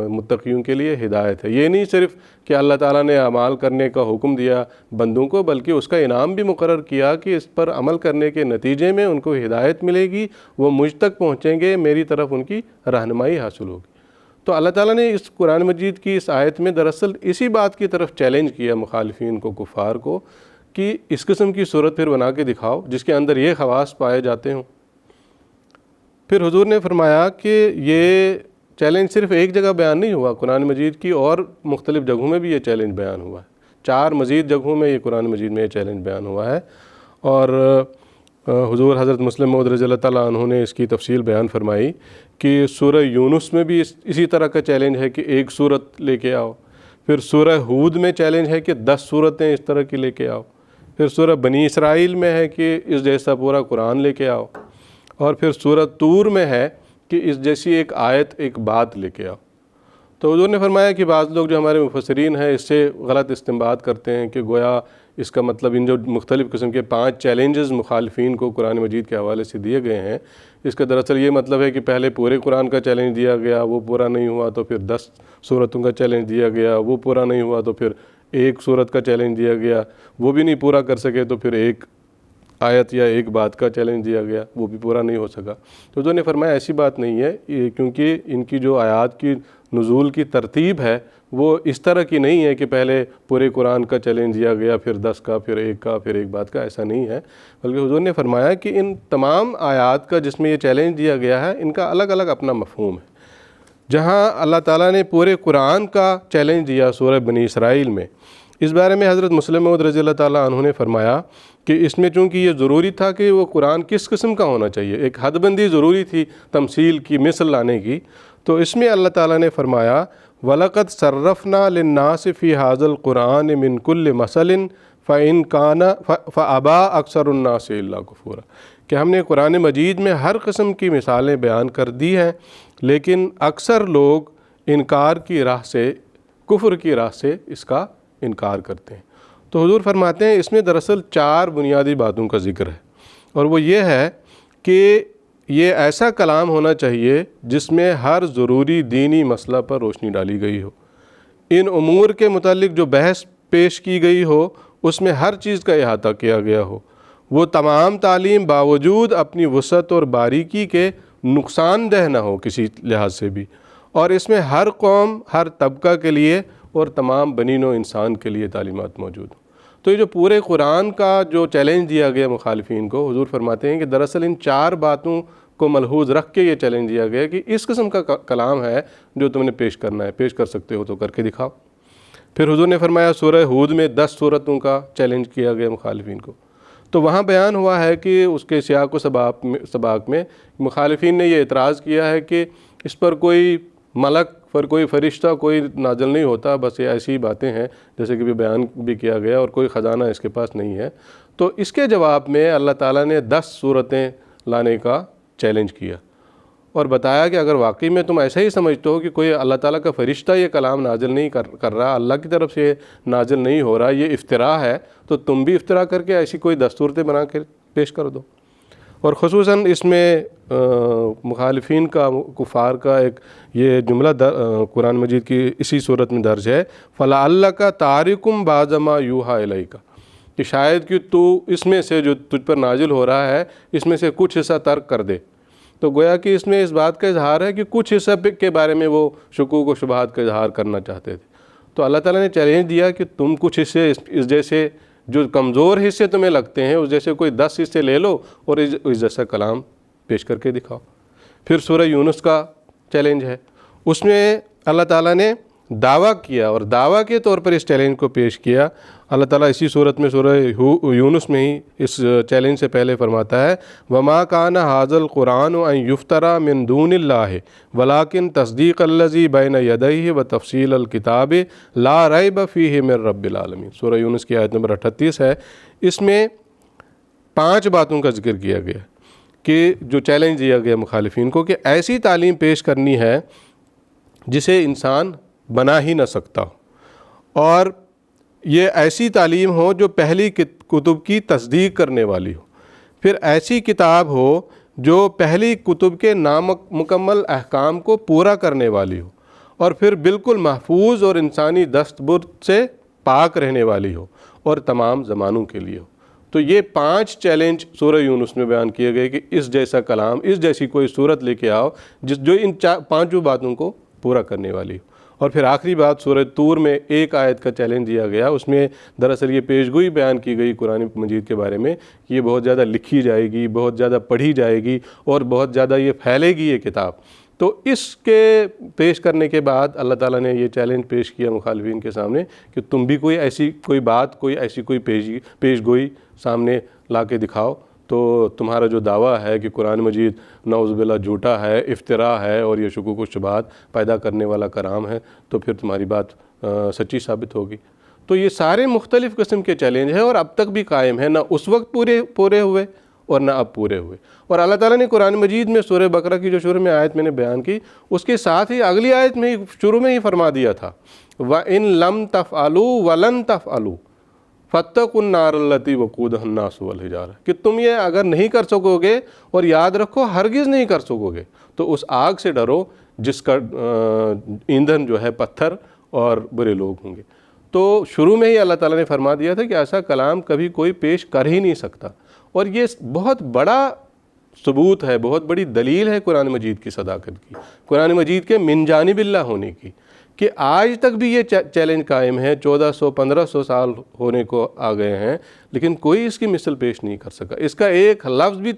متقیوں کے لیے ہدایت ہے۔ یہ نہیں صرف کہ اللہ تعالیٰ نے اعمال کرنے کا حکم دیا بندوں کو، بلکہ اس کا انعام بھی مقرر کیا کہ اس پر عمل کرنے کے نتیجے میں ان کو ہدایت ملے گی، وہ مجھ تک پہنچیں گے، میری طرف ان کی رہنمائی حاصل ہوگی۔ تو اللہ تعالیٰ نے اس قرآن مجید کی اس آیت میں دراصل اسی بات کی طرف چیلنج کیا مخالفین کو، کفار کو، کہ اس قسم کی صورت پھر بنا کے دکھاؤ جس کے اندر یہ خواص پائے جاتے ہوں۔ پھر حضور نے فرمایا کہ یہ چیلنج صرف ایک جگہ بیان نہیں ہوا، قرآن مجید کی اور مختلف جگہوں میں بھی یہ چیلنج بیان ہوا ہے، 4 مزید جگہوں میں یہ قرآن مجید میں یہ چیلنج بیان ہوا ہے، اور حضور حضرت مسلم موعود رضی اللہ تعالیٰ عنہ نے اس کی تفصیل بیان فرمائی کہ سورہ یونس میں بھی اسی طرح کا چیلنج ہے کہ ایک صورت لے کے آؤ، پھر سورہ ہود میں چیلنج ہے کہ 10 صورتیں اس طرح کی لے کے آؤ، پھر سورہ بنی اسرائیل میں ہے کہ اس جیسا پورا قرآن لے کے آؤ، اور پھر سورہ طور میں ہے کہ اس جیسی ایک آیت ایک بات لے کے آؤ۔ تو حضور نے فرمایا کہ بعض لوگ جو ہمارے مفسرین ہیں اس سے غلط استنباط کرتے ہیں کہ گویا اس کا مطلب ان جو مختلف قسم کے 5 چیلنجز مخالفین کو قرآن مجید کے حوالے سے دیے گئے ہیں، اس کا دراصل یہ مطلب ہے کہ پہلے پورے قرآن کا چیلنج دیا گیا، وہ پورا نہیں ہوا تو پھر 10 سورتوں کا چیلنج دیا گیا، وہ پورا نہیں ہوا تو پھر 1 سورت کا چیلنج دیا گیا، وہ بھی نہیں پورا کر سکے تو پھر 1 آیت یا 1 بات کا چیلنج دیا گیا، وہ بھی پورا نہیں ہو سکا۔ تو حضور نے فرمایا ایسی بات نہیں ہے، کیونکہ ان کی جو آیات کی نزول کی ترتیب ہے وہ اس طرح کی نہیں ہے کہ پہلے پورے قرآن کا چیلنج دیا گیا، پھر 10 کا، پھر 1 کا، پھر 1 بات کا، ایسا نہیں ہے۔ بلکہ حضور نے فرمایا کہ ان تمام آیات کا جس میں یہ چیلنج دیا گیا ہے ان کا الگ الگ اپنا مفہوم ہے۔ جہاں اللہ تعالیٰ نے پورے قرآن کا چیلنج دیا سورہ بنی اسرائیل میں، اس بارے میں حضرت مسلم موعود رضی اللہ تعالیٰ عنہ نے فرمایا کہ اس میں چونکہ یہ ضروری تھا کہ وہ قرآن کس قسم کا ہونا چاہیے، ایک حد بندی ضروری تھی تمثیل کی، مثل لانے کی، تو اس میں اللہ تعالیٰ نے فرمایا وَلَقَدْ صَرَّفْنَا لِلنَّاسِ فِي هَذَا الْقُرْآنِ مِنْ كُلِّ مَثَلٍ فَإِنْ كَانَ فَأَبَى أَكْثَرُ النَّاسِ إِلَّا كُفُورًا، کہ ہم نے قرآن مجید میں ہر قسم کی مثالیں بیان کر دی ہیں، لیکن اکثر لوگ انکار کی راہ سے، کفر کی راہ سے اس کا انکار کرتے ہیں۔ تو حضور فرماتے ہیں اس میں دراصل 4 بنیادی باتوں کا ذکر ہے، اور وہ یہ ہے کہ یہ ایسا کلام ہونا چاہیے جس میں ہر ضروری دینی مسئلہ پر روشنی ڈالی گئی ہو، ان امور کے متعلق جو بحث پیش کی گئی ہو اس میں ہر چیز کا احاطہ کیا گیا ہو، وہ تمام تعلیم باوجود اپنی وسعت اور باریکی کے نقصان دہ نہ ہو کسی لحاظ سے بھی، اور اس میں ہر قوم، ہر طبقہ کے لیے اور تمام بنی نوع انسان کے لیے تعلیمات موجود ہوں۔ تو یہ جو پورے قرآن کا جو چیلنج دیا گیا مخالفین کو، حضور فرماتے ہیں کہ دراصل ان 4 باتوں کو ملحوظ رکھ کے یہ چیلنج دیا گیا کہ اس قسم کا کلام ہے جو تم نے پیش کرنا ہے، پیش کر سکتے ہو تو کر کے دکھاؤ۔ پھر حضور نے فرمایا سورہ ہود میں 10 سورتوں کا چیلنج کیا گیا مخالفین کو، تو وہاں بیان ہوا ہے کہ اس کے سیاق و سباق میں مخالفین نے یہ اعتراض کیا ہے کہ اس پر کوئی ملک، کوئی فرشتہ کوئی نازل نہیں ہوتا، بس یہ ایسی باتیں ہیں جیسے کہ بھی بیان بھی کیا گیا، اور کوئی خزانہ اس کے پاس نہیں ہے۔ تو اس کے جواب میں اللہ تعالیٰ نے 10 سورتیں لانے کا چیلنج کیا اور بتایا کہ اگر واقعی میں تم ایسا ہی سمجھتے ہو کہ کوئی اللہ تعالیٰ کا فرشتہ یہ کلام نازل نہیں کر رہا، اللہ کی طرف سے نازل نہیں ہو رہا، یہ افتراء ہے، تو تم بھی افتراء کر کے ایسی کوئی 10 صورتیں بنا کے پیش کر دو۔ اور خصوصاً اس میں مخالفین کا، کفار کا ایک یہ جملہ قرآن مجید کی اسی صورت میں درج ہے فَلَعَلَّكَ تَارِكٌ بَعْضَ مَا يُوحَىٰ إِلَيْكَ، کہ شاید کہ تو اس میں سے جو تجھ پر نازل ہو رہا ہے اس میں سے کچھ حصہ ترک کر دے۔ تو گویا کہ اس میں اس بات کا اظہار ہے کہ کچھ حصہ کے بارے میں وہ شکوک و شبہات کا اظہار کرنا چاہتے تھے۔ تو اللہ تعالیٰ نے چیلنج دیا کہ تم کچھ حصے اس جیسے جو کمزور حصے تمہیں لگتے ہیں اس جیسے کوئی 10 حصے لے لو اور اس جیسا کلام پیش کر کے دکھاؤ۔ پھر سورہ یونس کا چیلنج ہے، اس میں اللہ تعالیٰ نے دعویٰ کیا اور دعویٰ کے طور پر اس چیلنج کو پیش کیا۔ اللہ تعالیٰ اسی صورت میں سورہ یونس میں ہی اس چیلنج سے پہلے فرماتا ہے وَمَا كَانَ هَٰذَا الْقُرْآنُ أَن يُفْتَرَىٰ مِن دُونِ اللَّهِ وَلَٰكِن تَصْدِيقَ الَّذِي بَيْنَ يَدَيْهِ وَتَفْصِيلَ الْكِتَابِ لَا رَيْبَ فِيهِ مِن رَبِّ الْعَالَمِينَ۔ سورہ یونس کی آیت نمبر 38 ہے، اس میں 5 باتوں کا ذکر کیا گیا کہ جو چیلنج دیا گیا مخالفین کو کہ ایسی تعلیم پیش کرنی ہے جسے انسان بنا ہی نہ سکتا ہو، اور یہ ایسی تعلیم ہو جو پہلی کتب کی تصدیق کرنے والی ہو، پھر ایسی کتاب ہو جو پہلی کتب کے نامکمل احکام کو پورا کرنے والی ہو، اور پھر بالکل محفوظ اور انسانی دستبرد سے پاک رہنے والی ہو اور تمام زمانوں کے لیے ہو۔ تو یہ 5 چیلنج سورہ یونس میں بیان کیے گئے کہ اس جیسا کلام، اس جیسی کوئی صورت لے کے آؤ جو ان 5 باتوں کو پورا کرنے والی ہو۔ اور پھر آخری بات سورہ طور میں 1 آیت کا چیلنج دیا گیا، اس میں دراصل یہ پیشگوئی بیان کی گئی قرآن مجید کے بارے میں کہ یہ بہت زیادہ لکھی جائے گی، بہت زیادہ پڑھی جائے گی اور بہت زیادہ یہ پھیلے گی یہ کتاب۔ تو اس کے پیش کرنے کے بعد اللہ تعالیٰ نے یہ چیلنج پیش کیا مخالفین کے سامنے کہ تم بھی کوئی ایسی کوئی بات، کوئی ایسی کوئی پیش گوئی سامنے لا کے دکھاؤ، تو تمہارا جو دعویٰ ہے کہ قرآن مجید نعوذ باللہ جھوٹا ہے، افتراء ہے اور یہ شکوک و شبہات پیدا کرنے والا کلام ہے، تو پھر تمہاری بات سچی ثابت ہوگی۔ تو یہ سارے مختلف قسم کے چیلنج ہیں اور اب تک بھی قائم ہیں، نہ اس وقت پورے ہوئے اور نہ اب پورے ہوئے۔ اور اللہ تعالیٰ نے قرآن مجید میں سورہ بقرہ کی جو شروع میں آیت میں نے بیان کی، اس کے ساتھ ہی اگلی آیت میں شروع میں ہی فرما دیا تھا وَإِن لَمْ تَفْعَلُوا وَلَن تَفْعَلُوا فَاتَّقُوا النَّارَ الَّتِي وَقُودُهَا النَّاسُ وَالْحِجَارَةُ، کہ تم یہ اگر نہیں کر سکو گے، اور یاد رکھو ہرگز نہیں کر سکو گے، تو اس آگ سے ڈرو جس کا ایندھن جو ہے پتھر اور برے لوگ ہوں گے۔ تو شروع میں ہی اللہ تعالیٰ نے فرما دیا تھا کہ ایسا کلام کبھی کوئی پیش کر ہی نہیں سکتا، اور یہ بہت بڑا ثبوت ہے، بہت بڑی دلیل ہے قرآن مجید کی صداقت کی، قرآن مجید کے من جانب اللہ ہونے کی، کہ آج تک بھی یہ چیلنج قائم ہے، 1400-1500 سال ہونے کو آ گئے ہیں، لیکن کوئی اس کی مثل پیش نہیں کر سکا، اس کا ایک لفظ بھی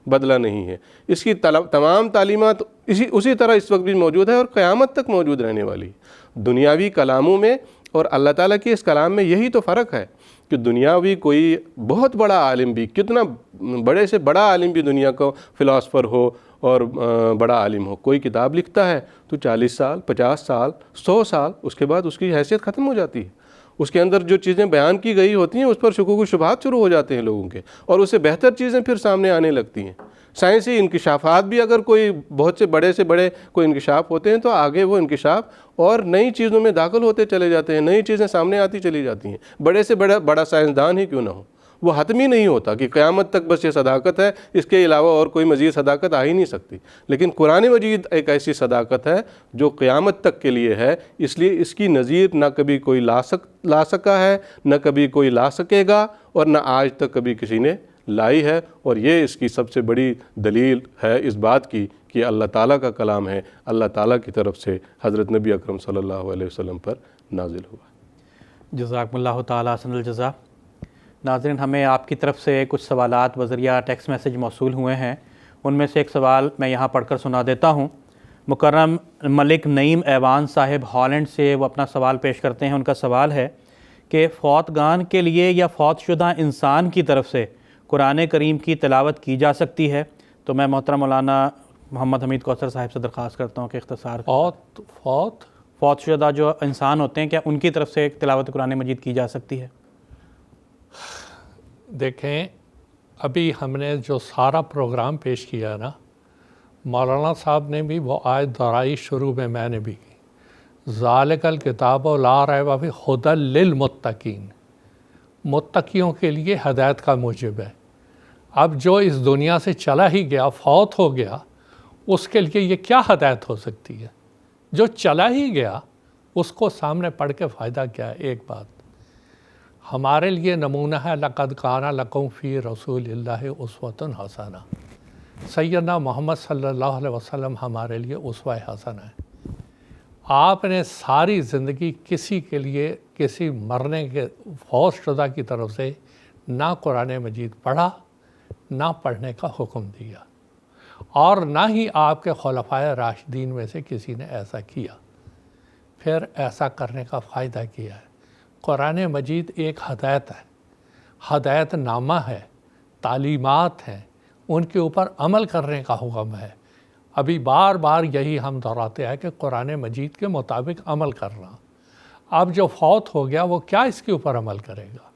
بدلا نہیں ہے، اس کی تمام تعلیمات اسی طرح اس وقت بھی موجود ہے اور قیامت تک موجود رہنے والی ہے۔ دنیاوی کلاموں میں اور اللہ تعالیٰ کے اس کلام میں یہی تو فرق ہے کہ دنیاوی کوئی بہت بڑا عالم بھی، کتنا بڑے سے بڑا عالم بھی دنیا کو فلاسفر ہو اور بڑا عالم ہو، کوئی کتاب لکھتا ہے تو 40 سال 50 سال 100 سال اس کے بعد اس کی حیثیت ختم ہو جاتی ہے، اس کے اندر جو چیزیں بیان کی گئی ہوتی ہیں اس پر شکوک و شبہات شروع ہو جاتے ہیں لوگوں کے، اور اس سے بہتر چیزیں پھر سامنے آنے لگتی ہیں۔ سائنسی انکشافات بھی اگر کوئی بہت سے بڑے کوئی انکشاف ہوتے ہیں تو آگے وہ انکشاف اور نئی چیزوں میں داخل ہوتے چلے جاتے ہیں، نئی چیزیں سامنے آتی چلی جاتی ہیں، بڑے سے بڑا سائنسدان ہی کیوں نہ ہو، وہ حتمی نہیں ہوتا کہ قیامت تک بس یہ صداقت ہے، اس کے علاوہ اور کوئی مزید صداقت آ ہی نہیں سکتی، لیکن قرآن مجید ایک ایسی صداقت ہے جو قیامت تک کے لیے ہے، اس لیے اس کی نظیر نہ کبھی کوئی لا سکا ہے، نہ کبھی کوئی لا سکے گا، اور نہ آج تک کبھی کسی نے لائی ہے، اور یہ اس کی سب سے بڑی دلیل ہے اس بات کی کہ اللہ تعالیٰ کا کلام ہے، اللہ تعالیٰ کی طرف سے حضرت نبی اکرم صلی اللہ علیہ وسلم پر نازل ہوا۔ جزاکم اللہ تعالیٰ احسن الجزا۔ ناظرین، ہمیں آپ کی طرف سے کچھ سوالات بذریعہ ٹیکسٹ میسیج موصول ہوئے ہیں، ان میں سے ایک سوال میں یہاں پڑھ کر سنا دیتا ہوں۔ مکرم ملک نعیم ایوان صاحب ہالینڈ سے وہ اپنا سوال پیش کرتے ہیں۔ ان کا سوال ہے کہ فوتگان کے لیے یا فوت شدہ انسان کی طرف سے قرآن کریم کی تلاوت کی جا سکتی ہے؟ تو میں محترم مولانا محمد حمید کوثر صاحب سے درخواست کرتا ہوں کہ اختصار فوت شدہ جو انسان ہوتے ہیں، کیا ان کی طرف سے تلاوت قرآن مجید کی جا سکتی ہے؟ دیکھیں، ابھی ہم نے جو سارا پروگرام پیش کیا نا، مولانا صاحب نے بھی وہ آیت دہرائی، شروع میں نے بھی کی، ذالک الکتاب لا ریب فیہ ھدی للمتقین، متقیوں کے لیے ہدایت کا موجب ہے۔ اب جو اس دنیا سے چلا ہی گیا، فوت ہو گیا، اس کے لیے یہ کیا ہدایت ہو سکتی ہے؟ جو چلا ہی گیا اس کو سامنے پڑھ کے فائدہ کیا ہے؟ ایک بات ہمارے لیے نمونہ ہے، لقد کان لکم فی رسول اللہ اسوۃ حسنہ، سیدنا محمد صلی اللہ علیہ وسلم ہمارے لیے اسوہ حسنہ ہے۔ آپ نے ساری زندگی کسی کے لیے، کسی مرنے کے فوت شدہ کی طرف سے نہ قرآن مجید پڑھا، نہ پڑھنے کا حکم دیا، اور نہ ہی آپ کے خلفائے راشدین میں سے کسی نے ایسا کیا۔ پھر ایسا کرنے کا فائدہ کیا ہے؟ قرآن مجید ایک ہدایت ہے، ہدایت نامہ ہے، تعلیمات ہیں، ان کے اوپر عمل کرنے کا حکم ہے۔ ابھی بار بار یہی ہم دہراتے ہیں کہ قرآن مجید کے مطابق عمل کرنا۔ اب جو فوت ہو گیا وہ کیا اس کے اوپر عمل کرے گا؟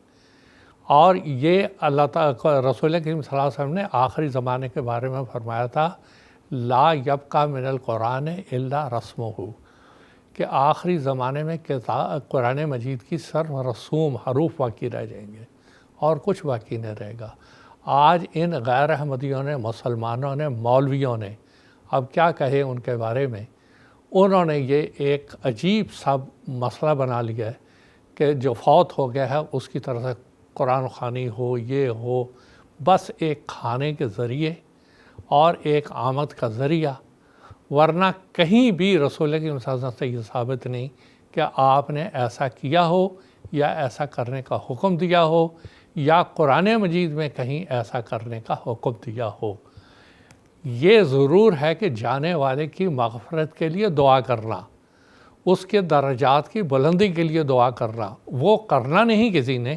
اور یہ اللہ تعالیٰ رسول کریم صلی اللہ علیہ وسلم نے آخری زمانے کے بارے میں فرمایا تھا، لا یبقى من القرآن الا رسمہ، کہ آخری زمانے میں قرآن مجید کی صرف رسوم، حروف باقی رہ جائیں گے اور کچھ باقی نہیں رہے گا۔ آج ان غیر احمدیوں نے، مسلمانوں نے، مولویوں نے، اب کیا کہے ان کے بارے میں، انہوں نے یہ ایک عجیب سا مسئلہ بنا لیا ہے کہ جو فوت ہو گیا ہے اس کی طرف سے قرآن خوانی ہو، یہ ہو، بس ایک کھانے کے ذریعے اور ایک آمد کا ذریعہ، ورنہ کہیں بھی رسول کی مساجد سے یہ ثابت نہیں کہ آپ نے ایسا کیا ہو یا ایسا کرنے کا حکم دیا ہو یا قرآن مجید میں کہیں ایسا کرنے کا حکم دیا ہو۔ یہ ضرور ہے کہ جانے والے کی مغفرت کے لیے دعا کرنا، اس کے درجات کی بلندی کے لیے دعا کرنا، وہ کرنا نہیں کسی نے۔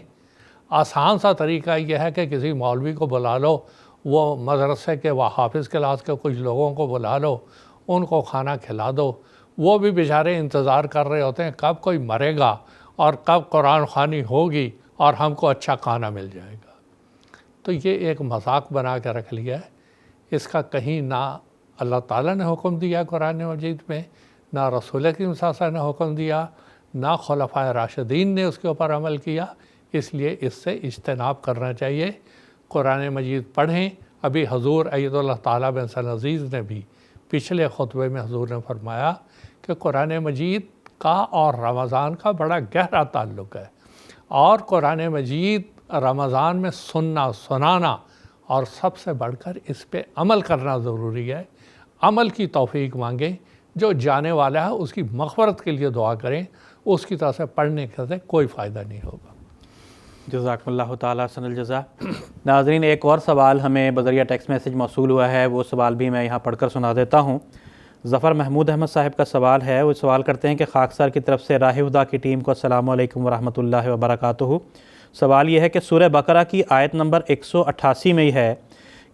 آسان سا طریقہ یہ ہے کہ کسی مولوی کو بلا لو، وہ مدرسے کے و حافظ کلاس کے کچھ لوگوں کو بلا لو، ان کو کھانا کھلا دو، وہ بھی بیچارے انتظار کر رہے ہوتے ہیں کب کوئی مرے گا اور کب قرآن خوانی ہوگی اور ہم کو اچھا کھانا مل جائے گا۔ تو تو یہ ایک مذاق بنا کے رکھ لیا ہے۔ اس کا کہیں نہ اللہ تعالیٰ نے حکم دیا قرآن مجید میں، نہ رسول اکرم صلی اللہ علیہ وسلم نے حکم دیا، نہ خلفائے راشدین نے اس کے اوپر عمل کیا۔ اس لیے اس سے اجتناب کرنا چاہیے۔ قرآن مجید پڑھیں۔ ابھی حضور ایت اللہ تعالیٰ بن سن عزیز نے بھی پچھلے خطبے میں حضور نے فرمایا کہ قرآن مجید کا اور رمضان کا بڑا گہرا تعلق ہے، اور قرآن مجید رمضان میں سنانا اور سب سے بڑھ کر اس پہ عمل کرنا ضروری ہے۔ عمل کی توفیق مانگیں۔ جو جانے والا ہے اس کی مغفرت کے لیے دعا کریں، اس کی طرح سے پڑھنے سے کوئی فائدہ نہیں ہوگا۔ جزاکم اللہ تعالیٰ حسن الجزا۔ ناظرین، ایک اور سوال ہمیں بذریعہ ٹیکسٹ میسیج موصول ہوا ہے، وہ سوال بھی میں یہاں پڑھ کر سنا دیتا ہوں۔ ظفر محمود احمد صاحب کا سوال ہے۔ وہ سوال کرتے ہیں کہ خاکسار کی طرف سے راہ ہدیٰ کی ٹیم کو السلام علیکم ورحمۃ اللہ وبرکاتہ۔ سوال یہ ہے کہ سورہ بقرہ کی آیت نمبر 188 میں یہ ہے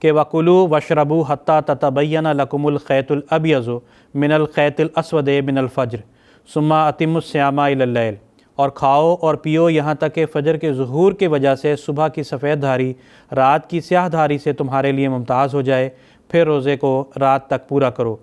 کہ وَكُلُوا وَاشْرَبُوا حَتَّى تَتَبَيَّنَ لَكُمُ الْخَيْطُ الْأَبْيَضُ مِنَ الْخَيْطِ الْأَسْوَدِ مِنَ الْفَجْرِ ثُمَّ أَتِمُّوا الصِّيَامَ إِلَى اللَّيْلِ، اور کھاؤ اور پیو یہاں تک کہ فجر کے ظہور کی وجہ سے صبح کی سفید دھاری رات کی سیاہ دھاری سے تمہارے لیے ممتاز ہو جائے، پھر روزے کو رات تک پورا کرو۔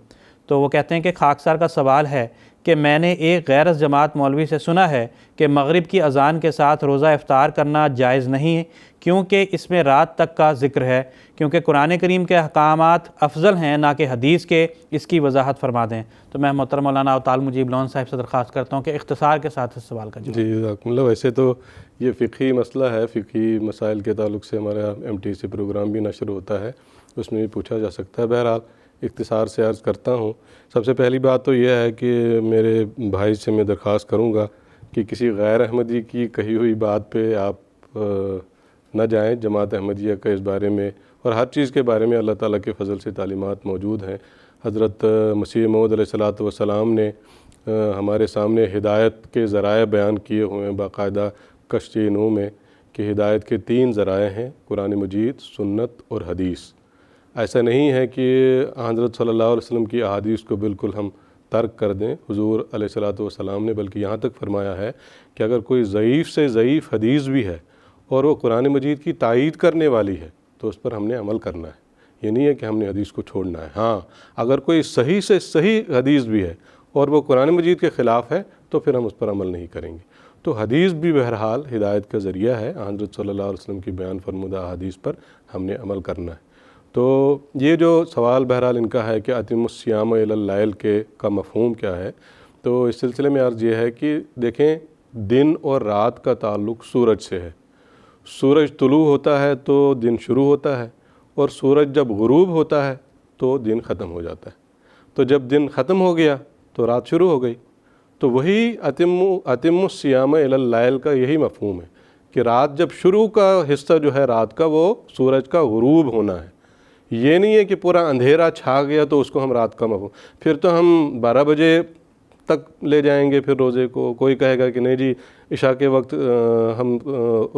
تو وہ کہتے ہیں کہ خاکسار کا سوال ہے کہ میں نے ایک غیر جماعت مولوی سے سنا ہے کہ مغرب کی اذان کے ساتھ روزہ افطار کرنا جائز نہیں، کیونکہ اس میں رات تک کا ذکر ہے، کیونکہ قرآن کریم کے احکامات افضل ہیں نہ کہ حدیث کے، اس کی وضاحت فرما دیں۔ تو میں محترم مولانا اوطال مجیب لون صاحب سے درخواست کرتا ہوں کہ اختصار کے ساتھ اس سوال کا جواب۔ جی جزاکم اللہ۔ ویسے تو یہ فقہی مسئلہ ہے، فقہی مسائل کے تعلق سے ہمارا MTC پروگرام بھی نشر ہوتا ہے، اس میں بھی پوچھا جا سکتا ہے۔ بہرحال اختصار سے عرض کرتا ہوں۔ سب سے پہلی بات تو یہ ہے کہ میرے بھائی سے میں درخواست کروں گا کہ کسی غیر احمدی کی کہی ہوئی بات پہ آپ نہ جائیں۔ جماعت احمدیہ کا اس بارے میں اور ہر چیز کے بارے میں اللہ تعالیٰ کے فضل سے تعلیمات موجود ہیں۔ حضرت مسیح موعود علیہ السلام نے ہمارے سامنے ہدایت کے ذرائع بیان کیے ہوئے ہیں باقاعدہ کشتی نوح میں، کہ ہدایت کے 3 ذرائع ہیں، قرآن مجید، سنت اور حدیث۔ ایسا نہیں ہے کہ حضرت صلی اللہ علیہ وسلم کی احادیث کو بالکل ہم ترک کر دیں۔ حضور علیہ السلام نے بلکہ یہاں تک فرمایا ہے کہ اگر کوئی ضعیف سے ضعیف حدیث بھی ہے اور وہ قرآن مجید کی تائید کرنے والی ہے تو اس پر ہم نے عمل کرنا ہے۔ یہ نہیں ہے کہ ہم نے حدیث کو چھوڑنا ہے۔ ہاں، اگر کوئی صحیح سے صحیح حدیث بھی ہے اور وہ قرآن مجید کے خلاف ہے تو پھر ہم اس پر عمل نہیں کریں گے۔ تو حدیث بھی بہرحال ہدایت کا ذریعہ ہے۔ حضرت صلی اللہ علیہ وسلم کی بیان فرمودہ حدیث پر ہم نے عمل کرنا ہے۔ تو یہ جو سوال بہرحال ان کا ہے کہ اتم الصیام الی اللیل کا مفہوم کیا ہے، تو اس سلسلے میں عرض یہ ہے کہ دیکھیں، دن اور رات کا تعلق سورج سے ہے۔ سورج طلوع ہوتا ہے تو دن شروع ہوتا ہے، اور سورج جب غروب ہوتا ہے تو دن ختم ہو جاتا ہے۔ تو جب دن ختم ہو گیا تو رات شروع ہو گئی۔ تو وہی اتم الصیام الی اللیل کا یہی مفہوم ہے کہ رات جب شروع کا حصہ جو ہے رات کا وہ سورج کا غروب ہونا ہے۔ یہ نہیں ہے کہ پورا اندھیرا چھا گیا تو اس کو ہم رات کا مفہوم، پھر تو ہم 12 بجے تک لے جائیں گے پھر روزے کو۔ کوئی کہے گا کہ نہیں جی عشاء کے وقت ہم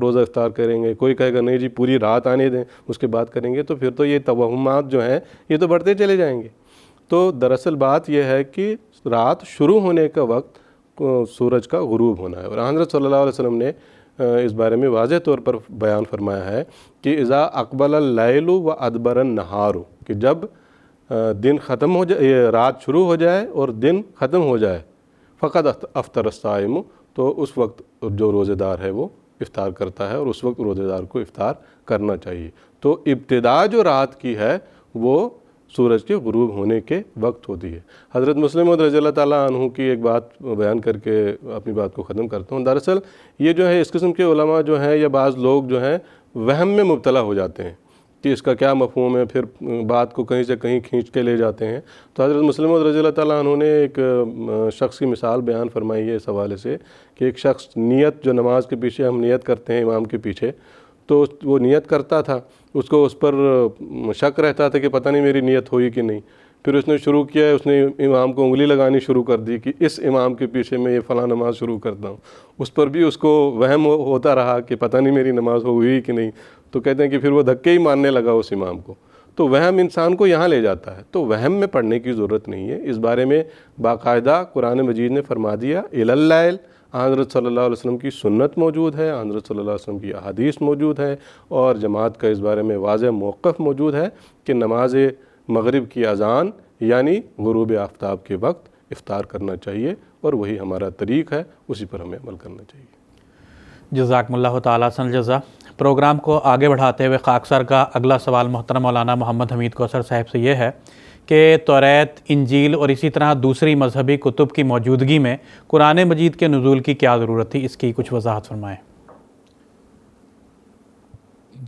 روزہ افطار کریں گے، کوئی کہے گا نہیں جی پوری رات آنے دیں اس کے بعد کریں گے۔ تو پھر تو یہ توہمات جو ہیں یہ تو بڑھتے چلے جائیں گے۔ تو دراصل بات یہ ہے کہ رات شروع ہونے کا وقت سورج کا غروب ہونا ہے، اور حضرت صلی اللہ علیہ وسلم نے اس بارے میں واضح طور پر بیان فرمایا ہے کہ اذا اقبل اللیل و ادبر النہار، کہ جب دن ختم ہو جائے، رات شروع ہو جائے اور دن ختم ہو جائے، فقد افطر الصائم، تو اس وقت جو روزہ دار ہے وہ افطار کرتا ہے، اور اس وقت روزہ دار کو افطار کرنا چاہیے۔ تو ابتدا جو رات کی ہے وہ سورج کے غروب ہونے کے وقت ہوتی ہے۔ حضرت مسلم موعود رضی اللہ تعالیٰ عنہ کی ایک بات بیان کر کے اپنی بات کو ختم کرتا ہوں۔ دراصل یہ جو ہے اس قسم کے علماء جو ہیں یا بعض لوگ جو ہیں وہم میں مبتلا ہو جاتے ہیں کہ اس کا کیا مفہوم ہے، پھر بات کو کہیں سے کہیں کھینچ کے لے جاتے ہیں۔ تو حضرت مسلم موعود رضی اللہ تعالیٰ عنہ نے ایک شخص کی مثال بیان فرمائی ہے اس حوالے سے کہ ایک شخص نیت، جو نماز کے پیچھے ہم نیت کرتے ہیں امام کے پیچھے، تو وہ نیت کرتا تھا، اس کو اس پر شک رہتا تھا کہ پتہ نہیں میری نیت ہوئی کہ نہیں۔ پھر اس نے شروع کیا ہے، اس نے امام کو انگلی لگانی شروع کر دی کہ اس امام کے پیچھے میں یہ فلاں نماز شروع کرتا ہوں۔ اس پر بھی اس کو وہم ہوتا رہا کہ پتہ نہیں میری نماز ہوئی کہ نہیں۔ تو کہتے ہیں کہ پھر وہ دھکے ہی مارنے لگا اس امام کو۔ تو وہم انسان کو یہاں لے جاتا ہے۔ تو وہم میں پڑھنے کی ضرورت نہیں ہے، اس بارے میں باقاعدہ قرآن مجید نے فرما دیا الی اللیل، حضرت صلی اللہ علیہ وسلم کی سنت موجود ہے، حضرت صلی اللہ علیہ وسلم کی احادیث موجود ہے، اور جماعت کا اس بارے میں واضح موقف موجود ہے کہ نماز مغرب کی اذان یعنی غروب آفتاب کے وقت افطار کرنا چاہیے، اور وہی ہمارا طریق ہے، اسی پر ہمیں عمل کرنا چاہیے۔ جزاکم اللہ تعالیٰ حسن الجزا۔ پروگرام کو آگے بڑھاتے ہوئے خاکسار کا اگلا سوال محترم مولانا محمد حمید کوثر صاحب سے یہ ہے کہ توریت، انجیل اور اسی طرح دوسری مذہبی کتب کی موجودگی میں قرآن مجید کے نزول کی کیا ضرورت تھی؟ اس کی کچھ وضاحت فرمائیں۔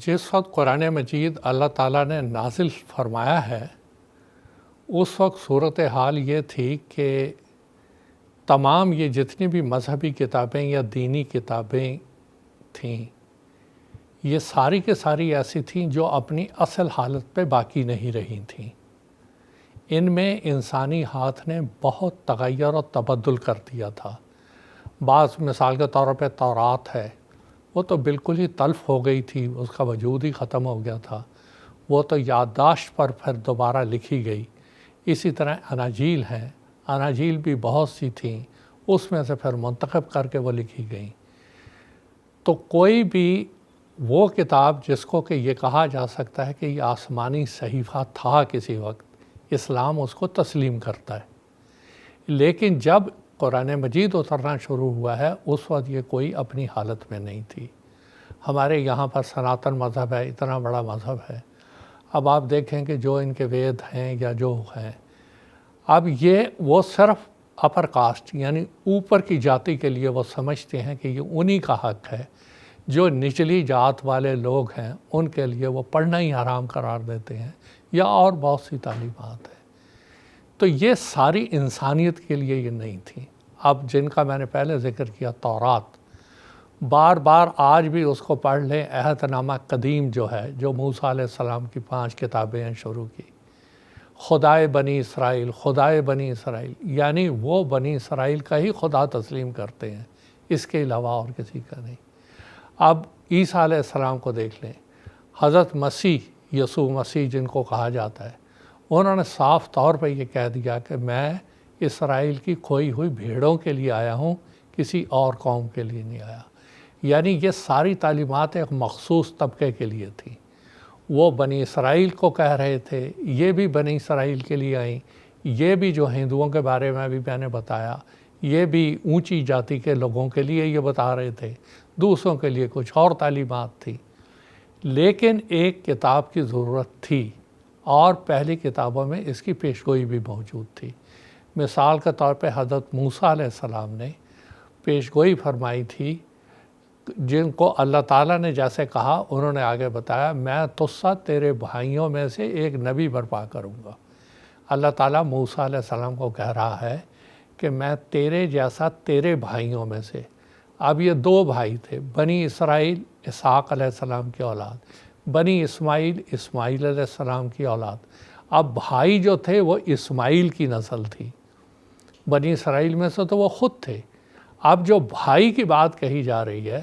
جس وقت قرآن مجید اللہ تعالیٰ نے نازل فرمایا ہے، اس وقت صورتحال یہ تھی کہ تمام یہ جتنی بھی مذہبی کتابیں یا دینی کتابیں تھیں، یہ ساری کے ساری ایسی تھیں جو اپنی اصل حالت پہ باقی نہیں رہی تھیں۔ ان میں انسانی ہاتھ نے بہت تغیر و تبدل کر دیا تھا۔ بعض مثال کے طور پہ تورات ہے، وہ تو بالکل ہی تلف ہو گئی تھی، اس کا وجود ہی ختم ہو گیا تھا، وہ تو یادداشت پر پھر دوبارہ لکھی گئی۔ اسی طرح اناجیل ہیں، اناجیل بھی بہت سی تھیں، اس میں سے پھر منتخب کر کے وہ لکھی گئیں۔ تو کوئی بھی وہ کتاب جس کو کہ یہ کہا جا سکتا ہے کہ یہ آسمانی صحیفہ تھا کسی وقت، اسلام اس کو تسلیم کرتا ہے۔ لیکن جب قرآن مجید اترنا شروع ہوا ہے، اس وقت یہ کوئی اپنی حالت میں نہیں تھی۔ ہمارے یہاں پر سناتن مذہب ہے، اتنا بڑا مذہب ہے۔ اب آپ دیکھیں کہ جو ان کے وید ہیں یا جو ہیں، اب یہ وہ صرف اپر کاسٹ یعنی اوپر کی جاتی کے لیے وہ سمجھتے ہیں کہ یہ انہی کا حق ہے۔ جو نچلی ذات والے لوگ ہیں ان کے لیے وہ پڑھنا ہی حرام قرار دیتے ہیں، یا اور بہت سی تعلیمات ہیں۔ تو یہ ساری انسانیت کے لیے یہ نہیں تھی۔ اب جن کا میں نے پہلے ذکر کیا تورات، بار بار آج بھی اس کو پڑھ لیں، عہد نامہ قدیم جو ہے، جو موسیٰ علیہ السلام کی 5 کتابیں ہیں شروع کی، خدائے بنی اسرائیل، خدائے بنی اسرائیل، یعنی وہ بنی اسرائیل کا ہی خدا تسلیم کرتے ہیں، اس کے علاوہ اور کسی کا نہیں۔ اب عیسیٰ علیہ السلام کو دیکھ لیں، حضرت مسیح، یسوع مسیح جن کو کہا جاتا ہے، انہوں نے صاف طور پہ یہ کہہ دیا کہ میں اسرائیل کی کھوئی ہوئی بھیڑوں کے لیے آیا ہوں، کسی اور قوم کے لیے نہیں آیا۔ یعنی یہ ساری تعلیمات ایک مخصوص طبقے کے لیے تھیں۔ وہ بنی اسرائیل کو کہہ رہے تھے، یہ بھی بنی اسرائیل کے لیے آئیں، یہ بھی جو ہندوؤں کے بارے میں بھی میں نے بتایا، یہ بھی اونچی جاتی کے لوگوں کے لیے یہ بتا رہے تھے، دوسروں کے لیے کچھ اور تعلیمات تھی۔ لیکن ایک کتاب کی ضرورت تھی، اور پہلی کتابوں میں اس کی پیشگوئی بھی موجود تھی۔ مثال کے طور پہ حضرت موسیٰ علیہ السلام نے پیشگوئی فرمائی تھی، جن کو اللہ تعالیٰ نے جیسے کہا، انہوں نے آگے بتایا، میں تجھ تیرے بھائیوں میں سے ایک نبی برپا کروں گا۔ اللہ تعالیٰ موسیٰ علیہ السلام کو کہہ رہا ہے کہ میں تیرے جیسا تیرے بھائیوں میں سے، اب یہ 2 بھائی تھے، بنی اسرائیل اسحاق علیہ السلام کی اولاد، بنی اسماعیل اسماعیل علیہ السلام کی اولاد۔ اب بھائی جو تھے وہ اسماعیل کی نسل تھی، بنی اسرائیل میں سے تو وہ خود تھے۔ اب جو بھائی کی بات کہی جا رہی ہے،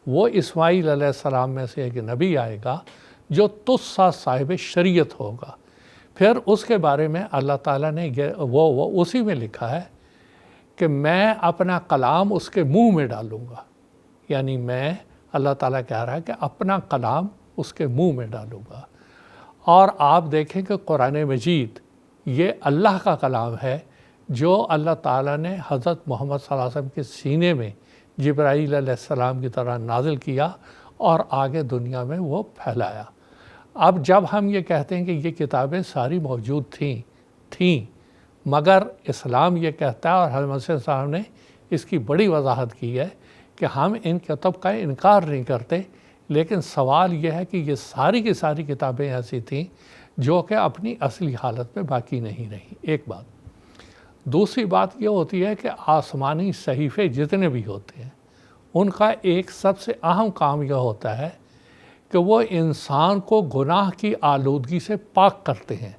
وہ اسماعیل علیہ السلام میں سے ایک نبی آئے گا جو تجھ سا صاحب شریعت ہوگا۔ پھر اس کے بارے میں اللہ تعالیٰ نے وہ اسی میں لکھا ہے کہ میں اپنا کلام اس کے منہ میں ڈالوں گا، یعنی میں، اللہ تعالیٰ کہہ رہا ہے کہ اپنا کلام اس کے منہ میں ڈالوں گا۔ اور آپ دیکھیں کہ قرآن مجید یہ اللہ کا کلام ہے جو اللہ تعالیٰ نے حضرت محمد صلی اللہ علیہ وسلم کے سینے میں جبرائیل علیہ السلام کی طرح نازل کیا اور آگے دنیا میں وہ پھیلایا۔ اب جب ہم یہ کہتے ہیں کہ یہ کتابیں ساری موجود تھیں مگر اسلام یہ کہتا ہے، اور حضرت مسیح صلی اللہ علیہ وسلم نے اس کی بڑی وضاحت کی ہے کہ ہم ان کتب کا انکار نہیں کرتے، لیکن سوال یہ ہے کہ یہ ساری کی ساری کتابیں ایسی تھیں جو کہ اپنی اصلی حالت میں باقی نہیں رہیں، ایک بات۔ دوسری بات یہ ہوتی ہے کہ آسمانی صحیفے جتنے بھی ہوتے ہیں، ان کا ایک سب سے اہم کام یہ ہوتا ہے کہ وہ انسان کو گناہ کی آلودگی سے پاک کرتے ہیں،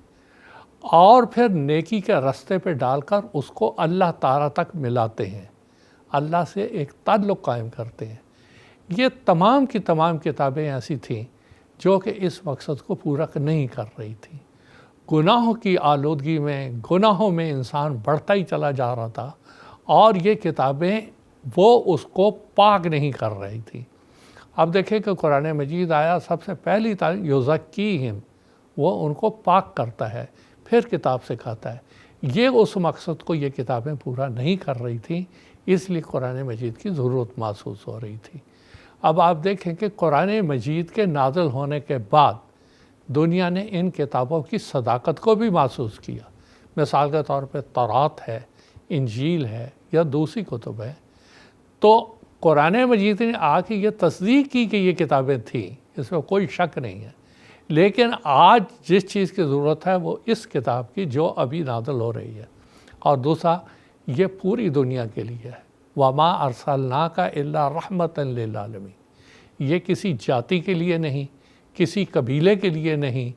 اور پھر نیکی کے رستے پہ ڈال کر اس کو اللہ تعالیٰ تک ملاتے ہیں، اللہ سے ایک تعلق قائم کرتے ہیں۔ یہ تمام کی تمام کتابیں ایسی تھیں جو کہ اس مقصد کو پورا نہیں کر رہی تھیں۔ گناہوں کی آلودگی میں، گناہوں میں انسان بڑھتا ہی چلا جا رہا تھا، اور یہ کتابیں وہ اس کو پاک نہیں کر رہی تھی۔ اب دیکھیں کہ قرآن مجید آیا، سب سے پہلی تعلیم یزکیہم، وہ ان کو پاک کرتا ہے، پھر کتاب سکھاتا ہے۔ یہ اس مقصد کو یہ کتابیں پورا نہیں کر رہی تھیں، اس لیے قرآن مجید کی ضرورت محسوس ہو رہی تھی۔ اب آپ دیکھیں کہ قرآن مجید کے نازل ہونے کے بعد دنیا نے ان کتابوں کی صداقت کو بھی محسوس کیا۔ مثال کے طور پہ تورات ہے، انجیل ہے یا دوسری کتب ہے، تو قرآن مجید نے آ کے یہ تصدیق کی کہ یہ کتابیں تھیں، اس میں کوئی شک نہیں ہے۔ لیکن آج جس چیز کی ضرورت ہے وہ اس کتاب کی جو ابھی نازل ہو رہی ہے، اور دوسرا یہ پوری دنیا کے لیے ہے۔ وَمَا أَرْسَلْنَاكَ إِلَّا رَحْمَةً لِلْعَالَمِينَ، یہ کسی جاتی کے لیے نہیں، کسی قبیلے کے لیے نہیں،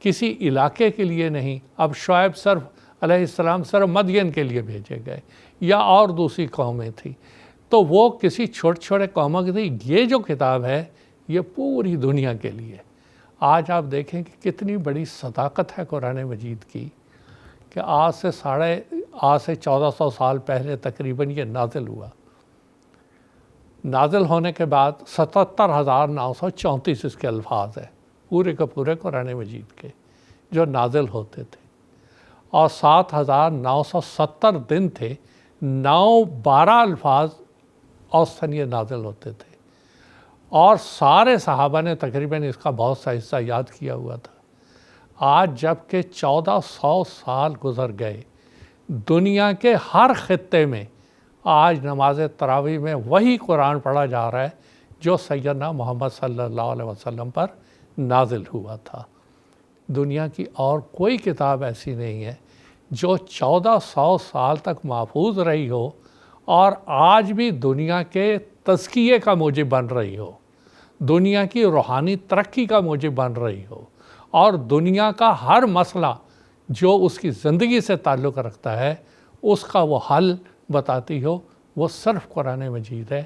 کسی علاقے کے لیے نہیں۔ اب شعیب صرف علیہ السلام صرف مدین کے لیے بھیجے گئے یا اور دوسری قومیں تھیں، تو وہ کسی چھوٹے چھوٹے قوموں کی تھی۔ یہ جو کتاب ہے یہ پوری دنیا کے لیے۔ آج آپ دیکھیں کہ کتنی بڑی صداقت ہے قرآن مجید کی، کہ آج سے 1400 سال پہلے تقریباً یہ نازل ہوا۔ نازل ہونے کے بعد 77,934 اس کے الفاظ ہیں پورے کے پورے قرآن مجید کے جو نازل ہوتے تھے، اور 7,970 دن تھے، 912 الفاظ اوسطاً یہ نازل ہوتے تھے، اور سارے صحابہ نے تقریباً اس کا بہت سا حصہ یاد کیا ہوا تھا۔ آج جب کہ 1400 سال گزر گئے، دنیا کے ہر خطے میں آج نماز تراویح میں وہی قرآن پڑھا جا رہا ہے جو سیدنا محمد صلی اللہ علیہ وسلم پر نازل ہوا تھا۔ دنیا کی اور کوئی کتاب ایسی نہیں ہے جو 1400 سال تک محفوظ رہی ہو اور آج بھی دنیا کے تزکیے کا موجب بن رہی ہو، دنیا کی روحانی ترقی کا موجب بن رہی ہو، اور دنیا کا ہر مسئلہ جو اس کی زندگی سے تعلق رکھتا ہے اس کا وہ حل بتاتی ہو، وہ صرف قرآن مجید ہے۔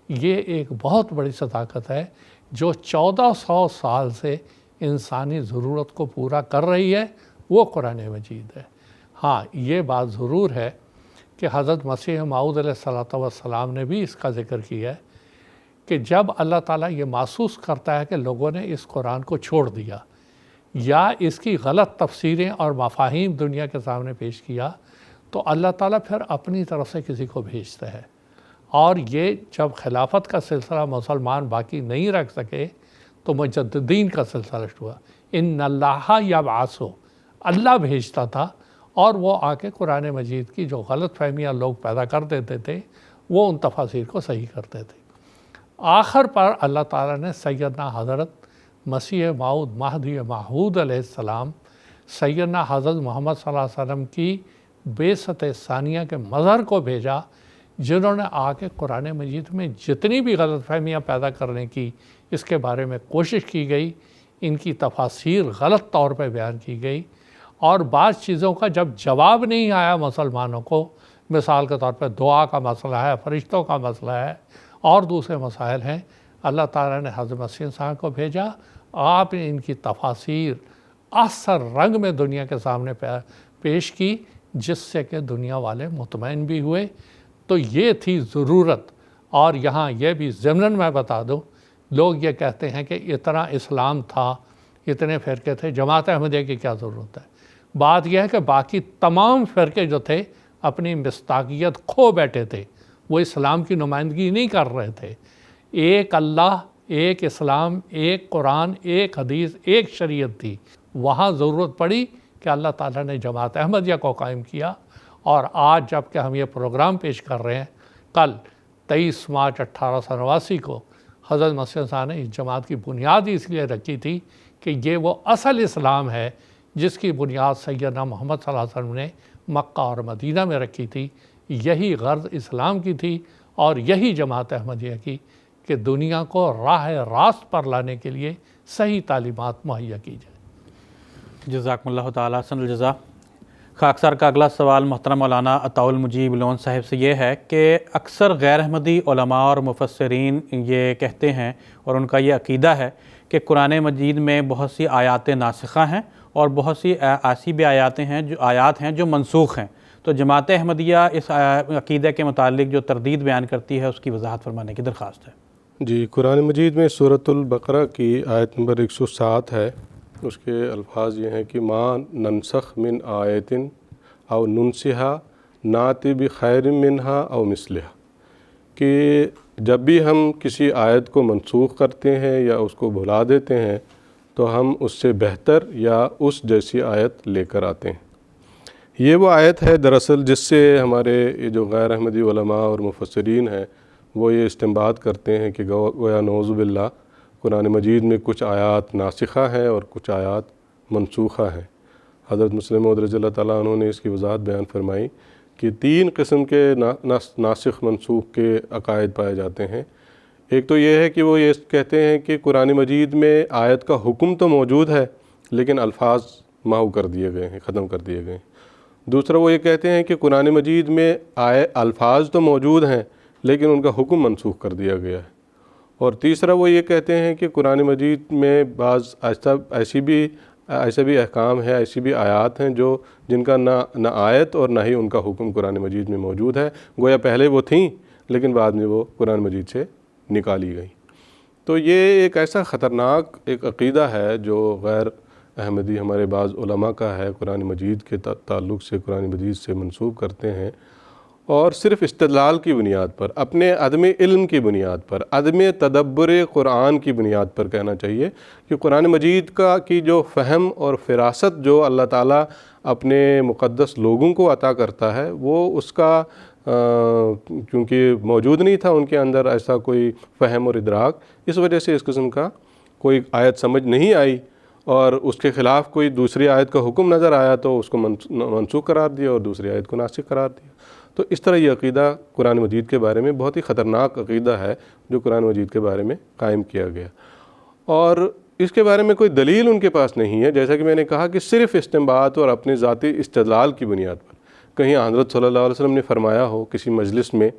یہ ایک بہت بڑی صداقت ہے جو 1400 سال سے انسانی ضرورت کو پورا کر رہی ہے، وہ قرآن مجید ہے۔ ہاں، یہ بات ضرور ہے کہ حضرت مسیح موعود علیہ السلام نے بھی اس کا ذکر کیا ہے کہ جب اللہ تعالیٰ یہ محسوس کرتا ہے کہ لوگوں نے اس قرآن کو چھوڑ دیا یا اس کی غلط تفسیریں اور مفاہیم دنیا کے سامنے پیش کیا، تو اللہ تعالیٰ پھر اپنی طرف سے کسی کو بھیجتا ہے، اور یہ جب خلافت کا سلسلہ مسلمان باقی نہیں رکھ سکے تو مجددین کا سلسلہ شروع ہوا۔ ان اللہ یبعث، اللہ بھیجتا تھا، اور وہ آ کے قرآن مجید کی جو غلط فہمیاں لوگ پیدا کر دیتے تھے وہ ان تفاسیر کو صحیح کرتے تھے۔ آخر پر اللہ تعالیٰ نے سیدنا حضرت مسیح موعود مہدی موعود علیہ السلام، سیدنا حضرت محمد صلی اللہ علیہ وسلم کی بعثت ثانیہ کے مظہر کو بھیجا، جنہوں نے آ کے قرآن مجید میں جتنی بھی غلط فہمیاں پیدا کرنے کی اس کے بارے میں کوشش کی گئی، ان کی تفاسیر غلط طور پہ بیان کی گئی، اور بعض چیزوں کا جب جواب نہیں آیا مسلمانوں کو، مثال کے طور پہ دعا کا مسئلہ ہے، فرشتوں کا مسئلہ ہے، اور دوسرے مسائل ہیں، اللہ تعالیٰ نے حضرت مسیح صاحب کو بھیجا، آپ نے ان کی تفاسیر اثر رنگ میں دنیا کے سامنے پیش کی، جس سے کہ دنیا والے مطمئن بھی ہوئے۔ تو یہ تھی ضرورت۔ اور یہاں یہ بھی ضمناً میں بتا دوں، لوگ یہ کہتے ہیں کہ اتنا اسلام تھا، اتنے فرقے تھے، جماعت احمدیہ کی کیا ضرورت ہے؟ بات یہ ہے کہ باقی تمام فرقے جو تھے اپنی مصداقیت کھو بیٹھے تھے، وہ اسلام کی نمائندگی نہیں کر رہے تھے۔ ایک اللہ، ایک اسلام، ایک قرآن، ایک حدیث، ایک شریعت تھی۔ وہاں ضرورت پڑی کہ اللہ تعالیٰ نے جماعت احمدیہ کو قائم کیا، اور آج جب کہ ہم یہ پروگرام پیش کر رہے ہیں، کل 23 مارچ 1889 کو حضرت مسیح صاحب نے اس جماعت کی بنیاد اس لیے رکھی تھی کہ یہ وہ اصل اسلام ہے جس کی بنیاد سیدنا محمد صلی اللہ علیہ وسلم نے مکہ اور مدینہ میں رکھی تھی۔ یہی غرض اسلام کی تھی اور یہی جماعت احمدیہ کی، کہ دنیا کو راہ راست پر لانے کے لیے صحیح تعلیمات مہیا کی جائے۔ جزاکم اللہ تعالیٰ حسن الجزا۔ خاکسار کا اگلا سوال محترم مولانا عطاء المجیب لون صاحب سے یہ ہے کہ اکثر غیر احمدی علماء اور مفسرین یہ کہتے ہیں، اور ان کا یہ عقیدہ ہے کہ قرآن مجید میں بہت سی آیات ناسخہ ہیں اور بہت سی ایسی بھی آیات ہیں جو منسوخ ہیں۔ تو جماعت احمدیہ اس عقیدہ کے متعلق جو تردید بیان کرتی ہے اس کی وضاحت فرمانے کی درخواست ہے۔ جی، قرآن مجید میں سورۃ البقرہ کی آیت نمبر 107 ہے، اس کے الفاظ یہ ہیں کہ ما ننسخ من آیت او ننسہا ناتی بخیر منہا او مثلہا، کہ جب بھی ہم کسی آیت کو منسوخ کرتے ہیں یا اس کو بھلا دیتے ہیں تو ہم اس سے بہتر یا اس جیسی آیت لے کر آتے ہیں۔ یہ وہ آیت ہے دراصل جس سے ہمارے یہ جو غیر احمدی علماء اور مفسرین ہیں وہ یہ استنباط کرتے ہیں کہ گویا نعوذ باللہ قرآن مجید میں کچھ آیات ناسخہ ہیں اور کچھ آیات منسوخہ ہیں۔ حضرت مسلم موعود رضی اللہ تعالیٰ عنہ نے اس کی وضاحت بیان فرمائی کہ 3 قسم کے ناسخ منسوخ کے عقائد پائے جاتے ہیں۔ ایک تو یہ ہے کہ وہ یہ کہتے ہیں کہ قرآن مجید میں آیت کا حکم تو موجود ہے لیکن الفاظ محو کر دیے گئے ہیں، ختم کر دیے گئے ہیں۔ دوسرا وہ یہ کہتے ہیں کہ قرآن مجید میں الفاظ تو موجود ہیں لیکن ان کا حکم منسوخ کر دیا گیا ہے۔ اور تیسرا وہ یہ کہتے ہیں کہ قرآن مجید میں بعض ایسے بھی احکام ہیں، ایسی بھی آیات ہیں جن کا نہ آیت اور نہ ہی ان کا حکم قرآن مجید میں موجود ہے، گویا پہلے وہ تھیں لیکن بعد میں وہ قرآن مجید سے نکالی گئیں۔ تو یہ ایک ایسا خطرناک ایک عقیدہ ہے جو غیر احمدی ہمارے بعض علماء کا ہے، قرآن مجید کے تعلق سے قرآن مجید سے منسوب کرتے ہیں، اور صرف استدلال کی بنیاد پر، اپنے عدم علم کی بنیاد پر، عدم تدبر قرآن کی بنیاد پر کہنا چاہیے کہ قرآن مجید کی جو فہم اور فراست جو اللہ تعالیٰ اپنے مقدس لوگوں کو عطا کرتا ہے وہ اس کا کیونکہ موجود نہیں تھا ان کے اندر ایسا کوئی فہم اور ادراک، اس وجہ سے اس قسم کا کوئی آیت سمجھ نہیں آئی اور اس کے خلاف کوئی دوسری آیت کا حکم نظر آیا تو اس کو منسوخ قرار دیا اور دوسری آیت کو ناسخ قرار دیا۔ تو اس طرح یہ عقیدہ قرآن مجید کے بارے میں بہت ہی خطرناک عقیدہ ہے جو قرآن مجید کے بارے میں قائم کیا گیا، اور اس کے بارے میں کوئی دلیل ان کے پاس نہیں ہے، جیسا کہ میں نے کہا کہ صرف استنباط اور اپنے ذاتی استدلال کی بنیاد پر۔ کہیں حضرت صلی اللہ علیہ وسلم نے فرمایا ہو کسی مجلس میں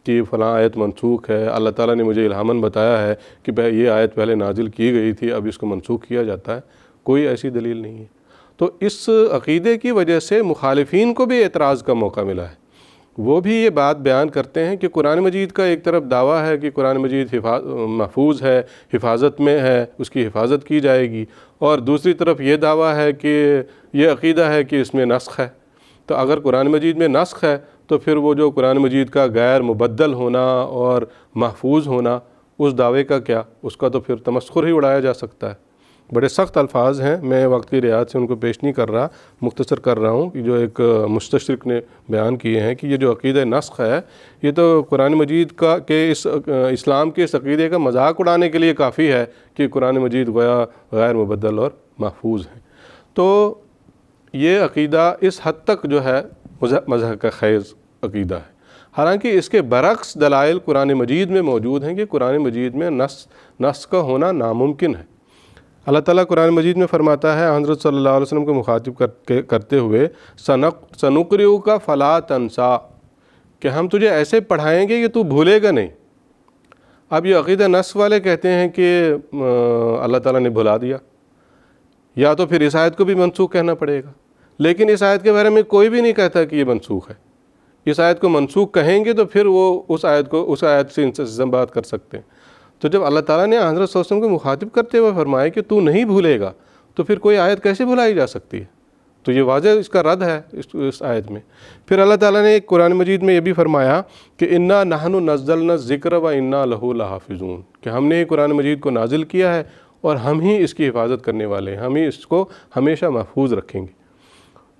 کہ فلاں آیت منسوخ ہے، اللہ تعالیٰ نے مجھے الہاماً بتایا ہے کہ یہ آیت پہلے نازل کی گئی تھی اب اس کو منسوخ کیا جاتا ہے، کوئی ایسی دلیل نہیں ہے۔ تو اس عقیدے کی وجہ سے مخالفین کو بھی اعتراض کا موقع ملا ہے۔ وہ بھی یہ بات بیان کرتے ہیں کہ قرآن مجید کا ایک طرف دعویٰ ہے کہ قرآن مجید محفوظ ہے، حفاظت میں ہے، اس کی حفاظت کی جائے گی، اور دوسری طرف یہ دعویٰ ہے کہ یہ عقیدہ ہے کہ اس میں نسخ ہے۔ تو اگر قرآن مجید میں نسخ ہے تو پھر وہ جو قرآن مجید کا غیر مبدل ہونا اور محفوظ ہونا، اس دعوے کا کیا؟ اس کا تو پھر تمسخر ہی اڑایا جا سکتا ہے۔ بڑے سخت الفاظ ہیں، میں وقت کی رعایت سے ان کو پیش نہیں کر رہا، مختصر کر رہا ہوں کہ جو ایک مستشرق نے بیان کیے ہیں کہ یہ جو عقیدہ نسخ ہے یہ تو قرآن مجید کے اسلام کے اس عقیدے کا مذاق اڑانے کے لیے کافی ہے کہ قرآن مجید گویا غیر مبدل اور محفوظ ہے۔ تو یہ عقیدہ اس حد تک جو ہے مذہب کا خیز عقیدہ ہے، حالانکہ اس کے برعکس دلائل قرآن مجید میں موجود ہیں کہ قرآن مجید میں نسخ کا ہونا ناممکن ہے۔ اللہ تعالیٰ قرآن مجید میں فرماتا ہے حضرت صلی اللہ علیہ وسلم کو مخاطب کرتے ہوئے سنقرئک فلا تنسا، کہ ہم تجھے ایسے پڑھائیں گے کہ تو بھولے گا نہیں۔ اب یہ عقیدہ نسخ والے کہتے ہیں کہ اللہ تعالیٰ نے بھلا دیا، یا تو پھر اس آیت کو بھی منسوخ کہنا پڑے گا، لیکن اس آیت کے بارے میں کوئی بھی نہیں کہتا کہ یہ منسوخ ہے۔ اس آیت کو منسوخ کہیں گے تو پھر وہ اس آیت سے استنباط کر سکتے ہیں۔ تو جب اللہ تعالیٰ نے حضرت صلی اللہ علیہ وسلم کو مخاطب کرتے ہوئے فرمایا کہ تو نہیں بھولے گا، تو پھر کوئی آیت کیسے بھلائی جا سکتی ہے؟ تو یہ واضح اس کا رد ہے اس آیت میں۔ پھر اللہ تعالیٰ نے قرآن مجید میں یہ بھی فرمایا کہ انا نحن نزلنا الذکر و انا لہ لحافظون، کہ ہم نے قرآن مجید کو نازل کیا ہے اور ہم ہی اس کی حفاظت کرنے والے ہیں، ہم ہی اس کو ہمیشہ محفوظ رکھیں گے۔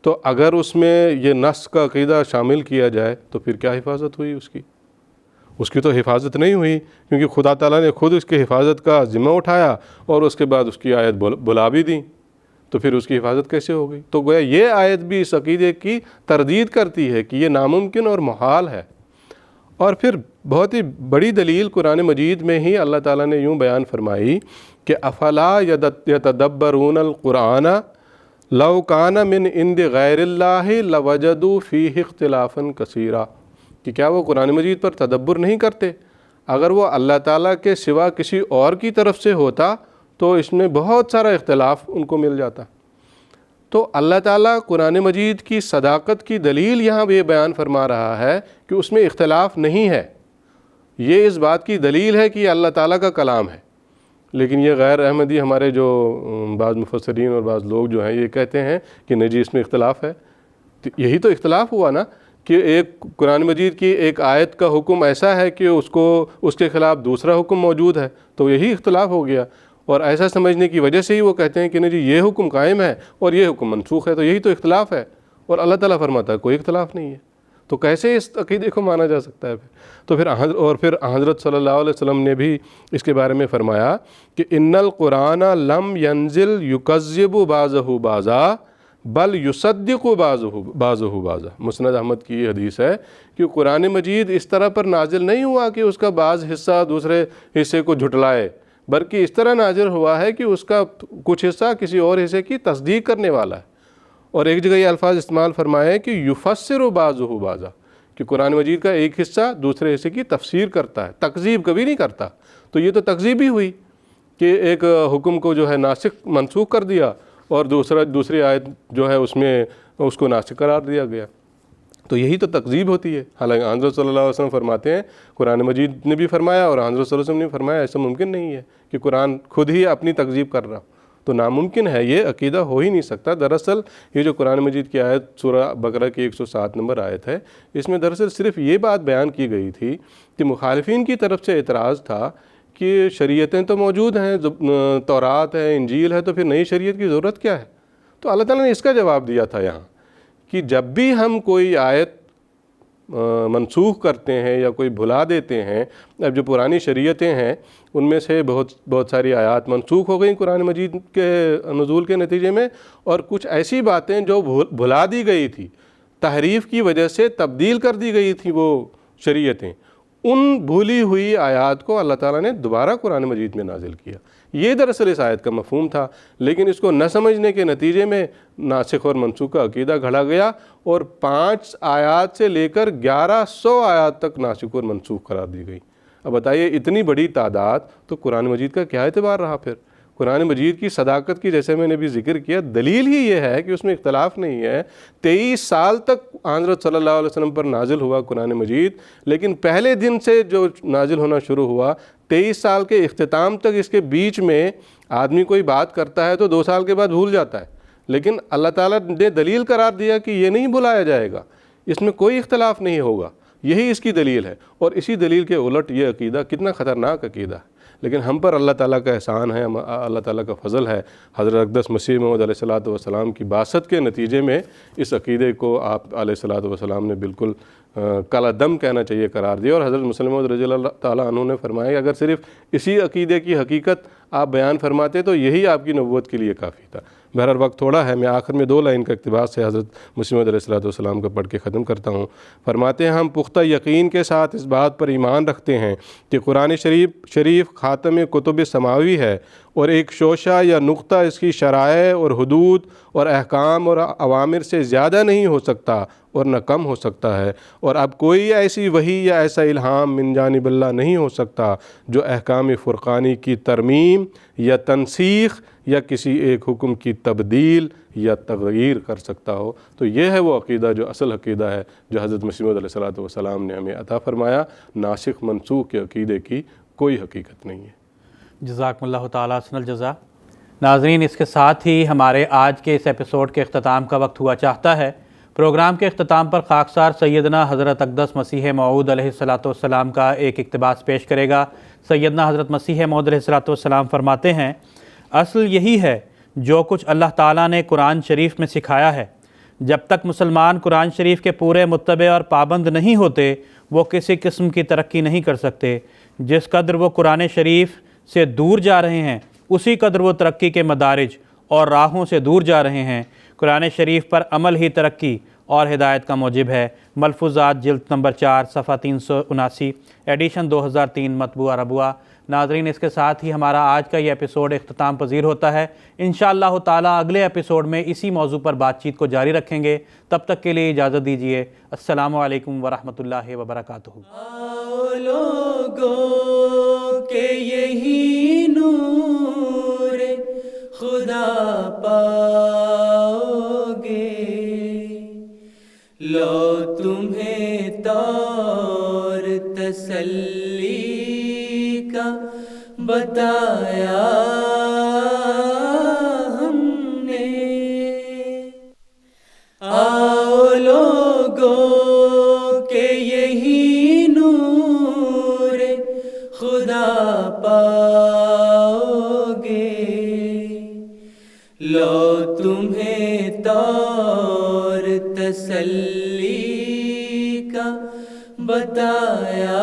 تو اگر اس میں یہ نسخ کا عقیدہ شامل کیا جائے تو پھر کیا حفاظت ہوئی اس کی تو حفاظت نہیں ہوئی، کیونکہ خدا تعالیٰ نے خود اس کی حفاظت کا ذمہ اٹھایا اور اس کے بعد اس کی آیت بلا بھی دی، تو پھر اس کی حفاظت کیسے ہو گئی؟ تو گویا یہ آیت بھی اس عقیدے کی تردید کرتی ہے کہ یہ ناممکن اور محال ہے۔ اور پھر بہت ہی بڑی دلیل قرآن مجید میں ہی اللہ تعالیٰ نے یوں بیان فرمائی کہ افلا یتدبرون القرآن لو کان من عند غیر اللہ لوجدوا فیہ اختلافا کثیرا، کہ کیا وہ قرآن مجید پر تدبر نہیں کرتے؟ اگر وہ اللہ تعالیٰ کے سوا کسی اور کی طرف سے ہوتا تو اس میں بہت سارا اختلاف ان کو مل جاتا۔ تو اللہ تعالیٰ قرآن مجید کی صداقت کی دلیل یہاں یہ بیان فرما رہا ہے کہ اس میں اختلاف نہیں ہے. یہ اس بات کی دلیل ہے کہ یہ اللہ تعالیٰ کا کلام ہے. لیکن یہ غیر احمدی ہمارے جو بعض مفسرین اور بعض لوگ جو ہیں یہ کہتے ہیں کہ نہیں جی اس میں اختلاف ہے. یہی تو اختلاف ہوا نا کہ ایک قرآن مجید کی ایک آیت کا حکم ایسا ہے کہ اس کے خلاف دوسرا حکم موجود ہے, تو یہی اختلاف ہو گیا. اور ایسا سمجھنے کی وجہ سے ہی وہ کہتے ہیں کہ نہیں جی یہ حکم قائم ہے اور یہ حکم منسوخ ہے, تو یہی تو اختلاف ہے. اور اللہ تعالیٰ فرماتا ہے کوئی اختلاف نہیں ہے. تو کیسے اس عقیدے کو مانا جا سکتا ہے؟ تو پھر حضرت صلی اللہ علیہ وسلم نے بھی اس کے بارے میں فرمایا کہ ان القرآن لم ینزل یکذب بعضہ بعضا بل یصدق بعضہ بعضا. مسند احمد کی یہ حدیث ہے کہ قرآن مجید اس طرح پر نازل نہیں ہوا کہ اس کا بعض حصہ دوسرے حصے کو جھٹلائے, بلکہ اس طرح نازل ہوا ہے کہ اس کا کچھ حصہ کسی اور حصے کی تصدیق کرنے والا ہے. اور ایک جگہ یہ الفاظ استعمال فرمائے کہ یفسر بعضہ بعضا, کہ قرآن مجید کا ایک حصہ دوسرے حصے کی تفسیر کرتا ہے, تکذیب کبھی نہیں کرتا. تو یہ تو تکذیب ہی ہوئی کہ ایک حکم کو جو ہے ناسخ منسوخ کر دیا اور دوسری آیت جو ہے اس میں اس کو ناسخ قرار دیا گیا. تو یہی تو تکذیب ہوتی ہے. حالانکہ حضرت صلی اللہ علیہ وسلم فرماتے ہیں, قرآن مجید نے بھی فرمایا اور حضرت صلی اللہ علیہ وسلم نے فرمایا, ایسا ممکن نہیں ہے کہ قرآن خود ہی اپنی تکذیب کر رہا. تو ناممکن ہے, یہ عقیدہ ہو ہی نہیں سکتا. دراصل یہ جو قرآن مجید کی آیت سورہ بقرہ کی 107 نمبر آیت ہے, اس میں دراصل صرف یہ بات بیان کی گئی تھی کہ مخالفین کی طرف سے اعتراض تھا کہ شریعتیں تو موجود ہیں, تورات ہے, انجیل ہے, تو پھر نئی شریعت کی ضرورت کیا ہے؟ تو اللہ تعالیٰ نے اس کا جواب دیا تھا یہاں کہ جب بھی ہم کوئی آیت منسوخ کرتے ہیں یا کوئی بھلا دیتے ہیں, اب جو پرانی شریعتیں ہیں ان میں سے بہت ساری آیات منسوخ ہو گئیں قرآن مجید کے نزول کے نتیجے میں, اور کچھ ایسی باتیں جو بھلا دی گئی تھی, تحریف کی وجہ سے تبدیل کر دی گئی تھی وہ شریعتیں, ان بھولی ہوئی آیات کو اللہ تعالیٰ نے دوبارہ قرآن مجید میں نازل کیا. یہ دراصل اس آیت کا مفہوم تھا. لیکن اس کو نہ سمجھنے کے نتیجے میں ناسخ اور منسوخ کا عقیدہ گھڑا گیا, اور 5 آیات سے لے کر 1100 آیات تک ناسخ اور منسوخ قرار دی گئی. اب بتائیے اتنی بڑی تعداد, تو قرآن مجید کا کیا اعتبار رہا پھر؟ قرآن مجید کی صداقت کی جیسے میں نے بھی ذکر کیا, دلیل ہی یہ ہے کہ اس میں اختلاف نہیں ہے. 23 سال تک حضرت صلی اللہ علیہ وسلم پر نازل ہوا قرآن مجید, لیکن پہلے دن سے جو نازل ہونا شروع ہوا 23 سال کے اختتام تک, اس کے بیچ میں آدمی کوئی بات کرتا ہے تو 2 سال کے بعد بھول جاتا ہے. لیکن اللہ تعالیٰ نے دلیل قرار دیا کہ یہ نہیں بھلایا جائے گا, اس میں کوئی اختلاف نہیں ہوگا. یہی اس کی دلیل ہے. اور اسی دلیل کے الٹ یہ عقیدہ کتنا خطرناک عقیدہ ہے. لیکن ہم پر اللہ تعالیٰ کا احسان ہے, اللہ تعالیٰ کا فضل ہے. حضرت اقدس مسیح موعود علیہ الصلوۃ والسلام کی بعثت کے نتیجے میں اس عقیدے کو آپ علیہ الصلوۃ والسلام نے بالکل کالا دم کہنا چاہیے قرار دیا. اور حضرت مسلم موعود رضی اللہ تعالیٰ عنہ نے فرمایا کہ اگر صرف اسی عقیدے کی حقیقت آپ بیان فرماتے تو یہی آپ کی نبوت کے لیے کافی تھا. بہرحال وقت تھوڑا ہے, میں آخر میں 2 لائن کا اقتباس سے حضرت مسیح موعود علیہ الصلوۃ والسلام کا پڑھ کے ختم کرتا ہوں. فرماتے ہیں, ہم پختہ یقین کے ساتھ اس بات پر ایمان رکھتے ہیں کہ قرآن شریف خاتم کتب سماوی ہے, اور ایک شوشہ یا نقطہ اس کی شرائع اور حدود اور احکام اور اوامر سے زیادہ نہیں ہو سکتا اور نہ کم ہو سکتا ہے. اور اب کوئی ایسی وحی یا ایسا الہام من جانب اللہ نہیں ہو سکتا جو احکام فرقانی کی ترمیم یا تنسیخ یا کسی ایک حکم کی تبدیل یا تغییر کر سکتا ہو. تو یہ ہے وہ عقیدہ جو اصل عقیدہ ہے جو حضرت مسیح موعود علیہ الصلوۃ والسلام نے ہمیں عطا فرمایا. ناسخ منسوخ کے عقیدے کی کوئی حقیقت نہیں ہے. جزاکم اللہ تعالیٰ حسن الجزا. ناظرین, اس کے ساتھ ہی ہمارے آج کے اس ایپیسوڈ کے اختتام کا وقت ہوا چاہتا ہے. پروگرام کے اختتام پر خاکسار سیدنا حضرت اقدس مسیح موعود علیہ الصلوۃ والسلام کا ایک اقتباس پیش کرے گا. سیدنا حضرت مسیح موعود علیہ الصلوۃ والسلام فرماتے ہیں, اصل یہی ہے جو کچھ اللہ تعالیٰ نے قرآن شریف میں سکھایا ہے. جب تک مسلمان قرآن شریف کے پورے متبع اور پابند نہیں ہوتے, وہ کسی قسم کی ترقی نہیں کر سکتے. جس قدر وہ قرآن شریف سے دور جا رہے ہیں, اسی قدر وہ ترقی کے مدارج اور راہوں سے دور جا رہے ہیں. قرآن شریف پر عمل ہی ترقی اور ہدایت کا موجب ہے. ملفوظات جلد نمبر 4 صفحہ 379 ایڈیشن 2003 مطبوعہ ربوہ. ناظرین, اس کے ساتھ ہی ہمارا آج کا یہ ایپیسوڈ اختتام پذیر ہوتا ہے. انشاءاللہ تعالیٰ اگلے ایپیسوڈ میں اسی موضوع پر بات چیت کو جاری رکھیں گے. تب تک کے لیے اجازت دیجیے. السلام علیکم ورحمۃ اللہ وبرکاتہ. لوگوں کے یہی نور خدا پاؤ. بتایا ہم نے، آؤ لوگوں کہ یہی نور خدا پاؤ گے، لو تمہیں طور تسلی کا بتایا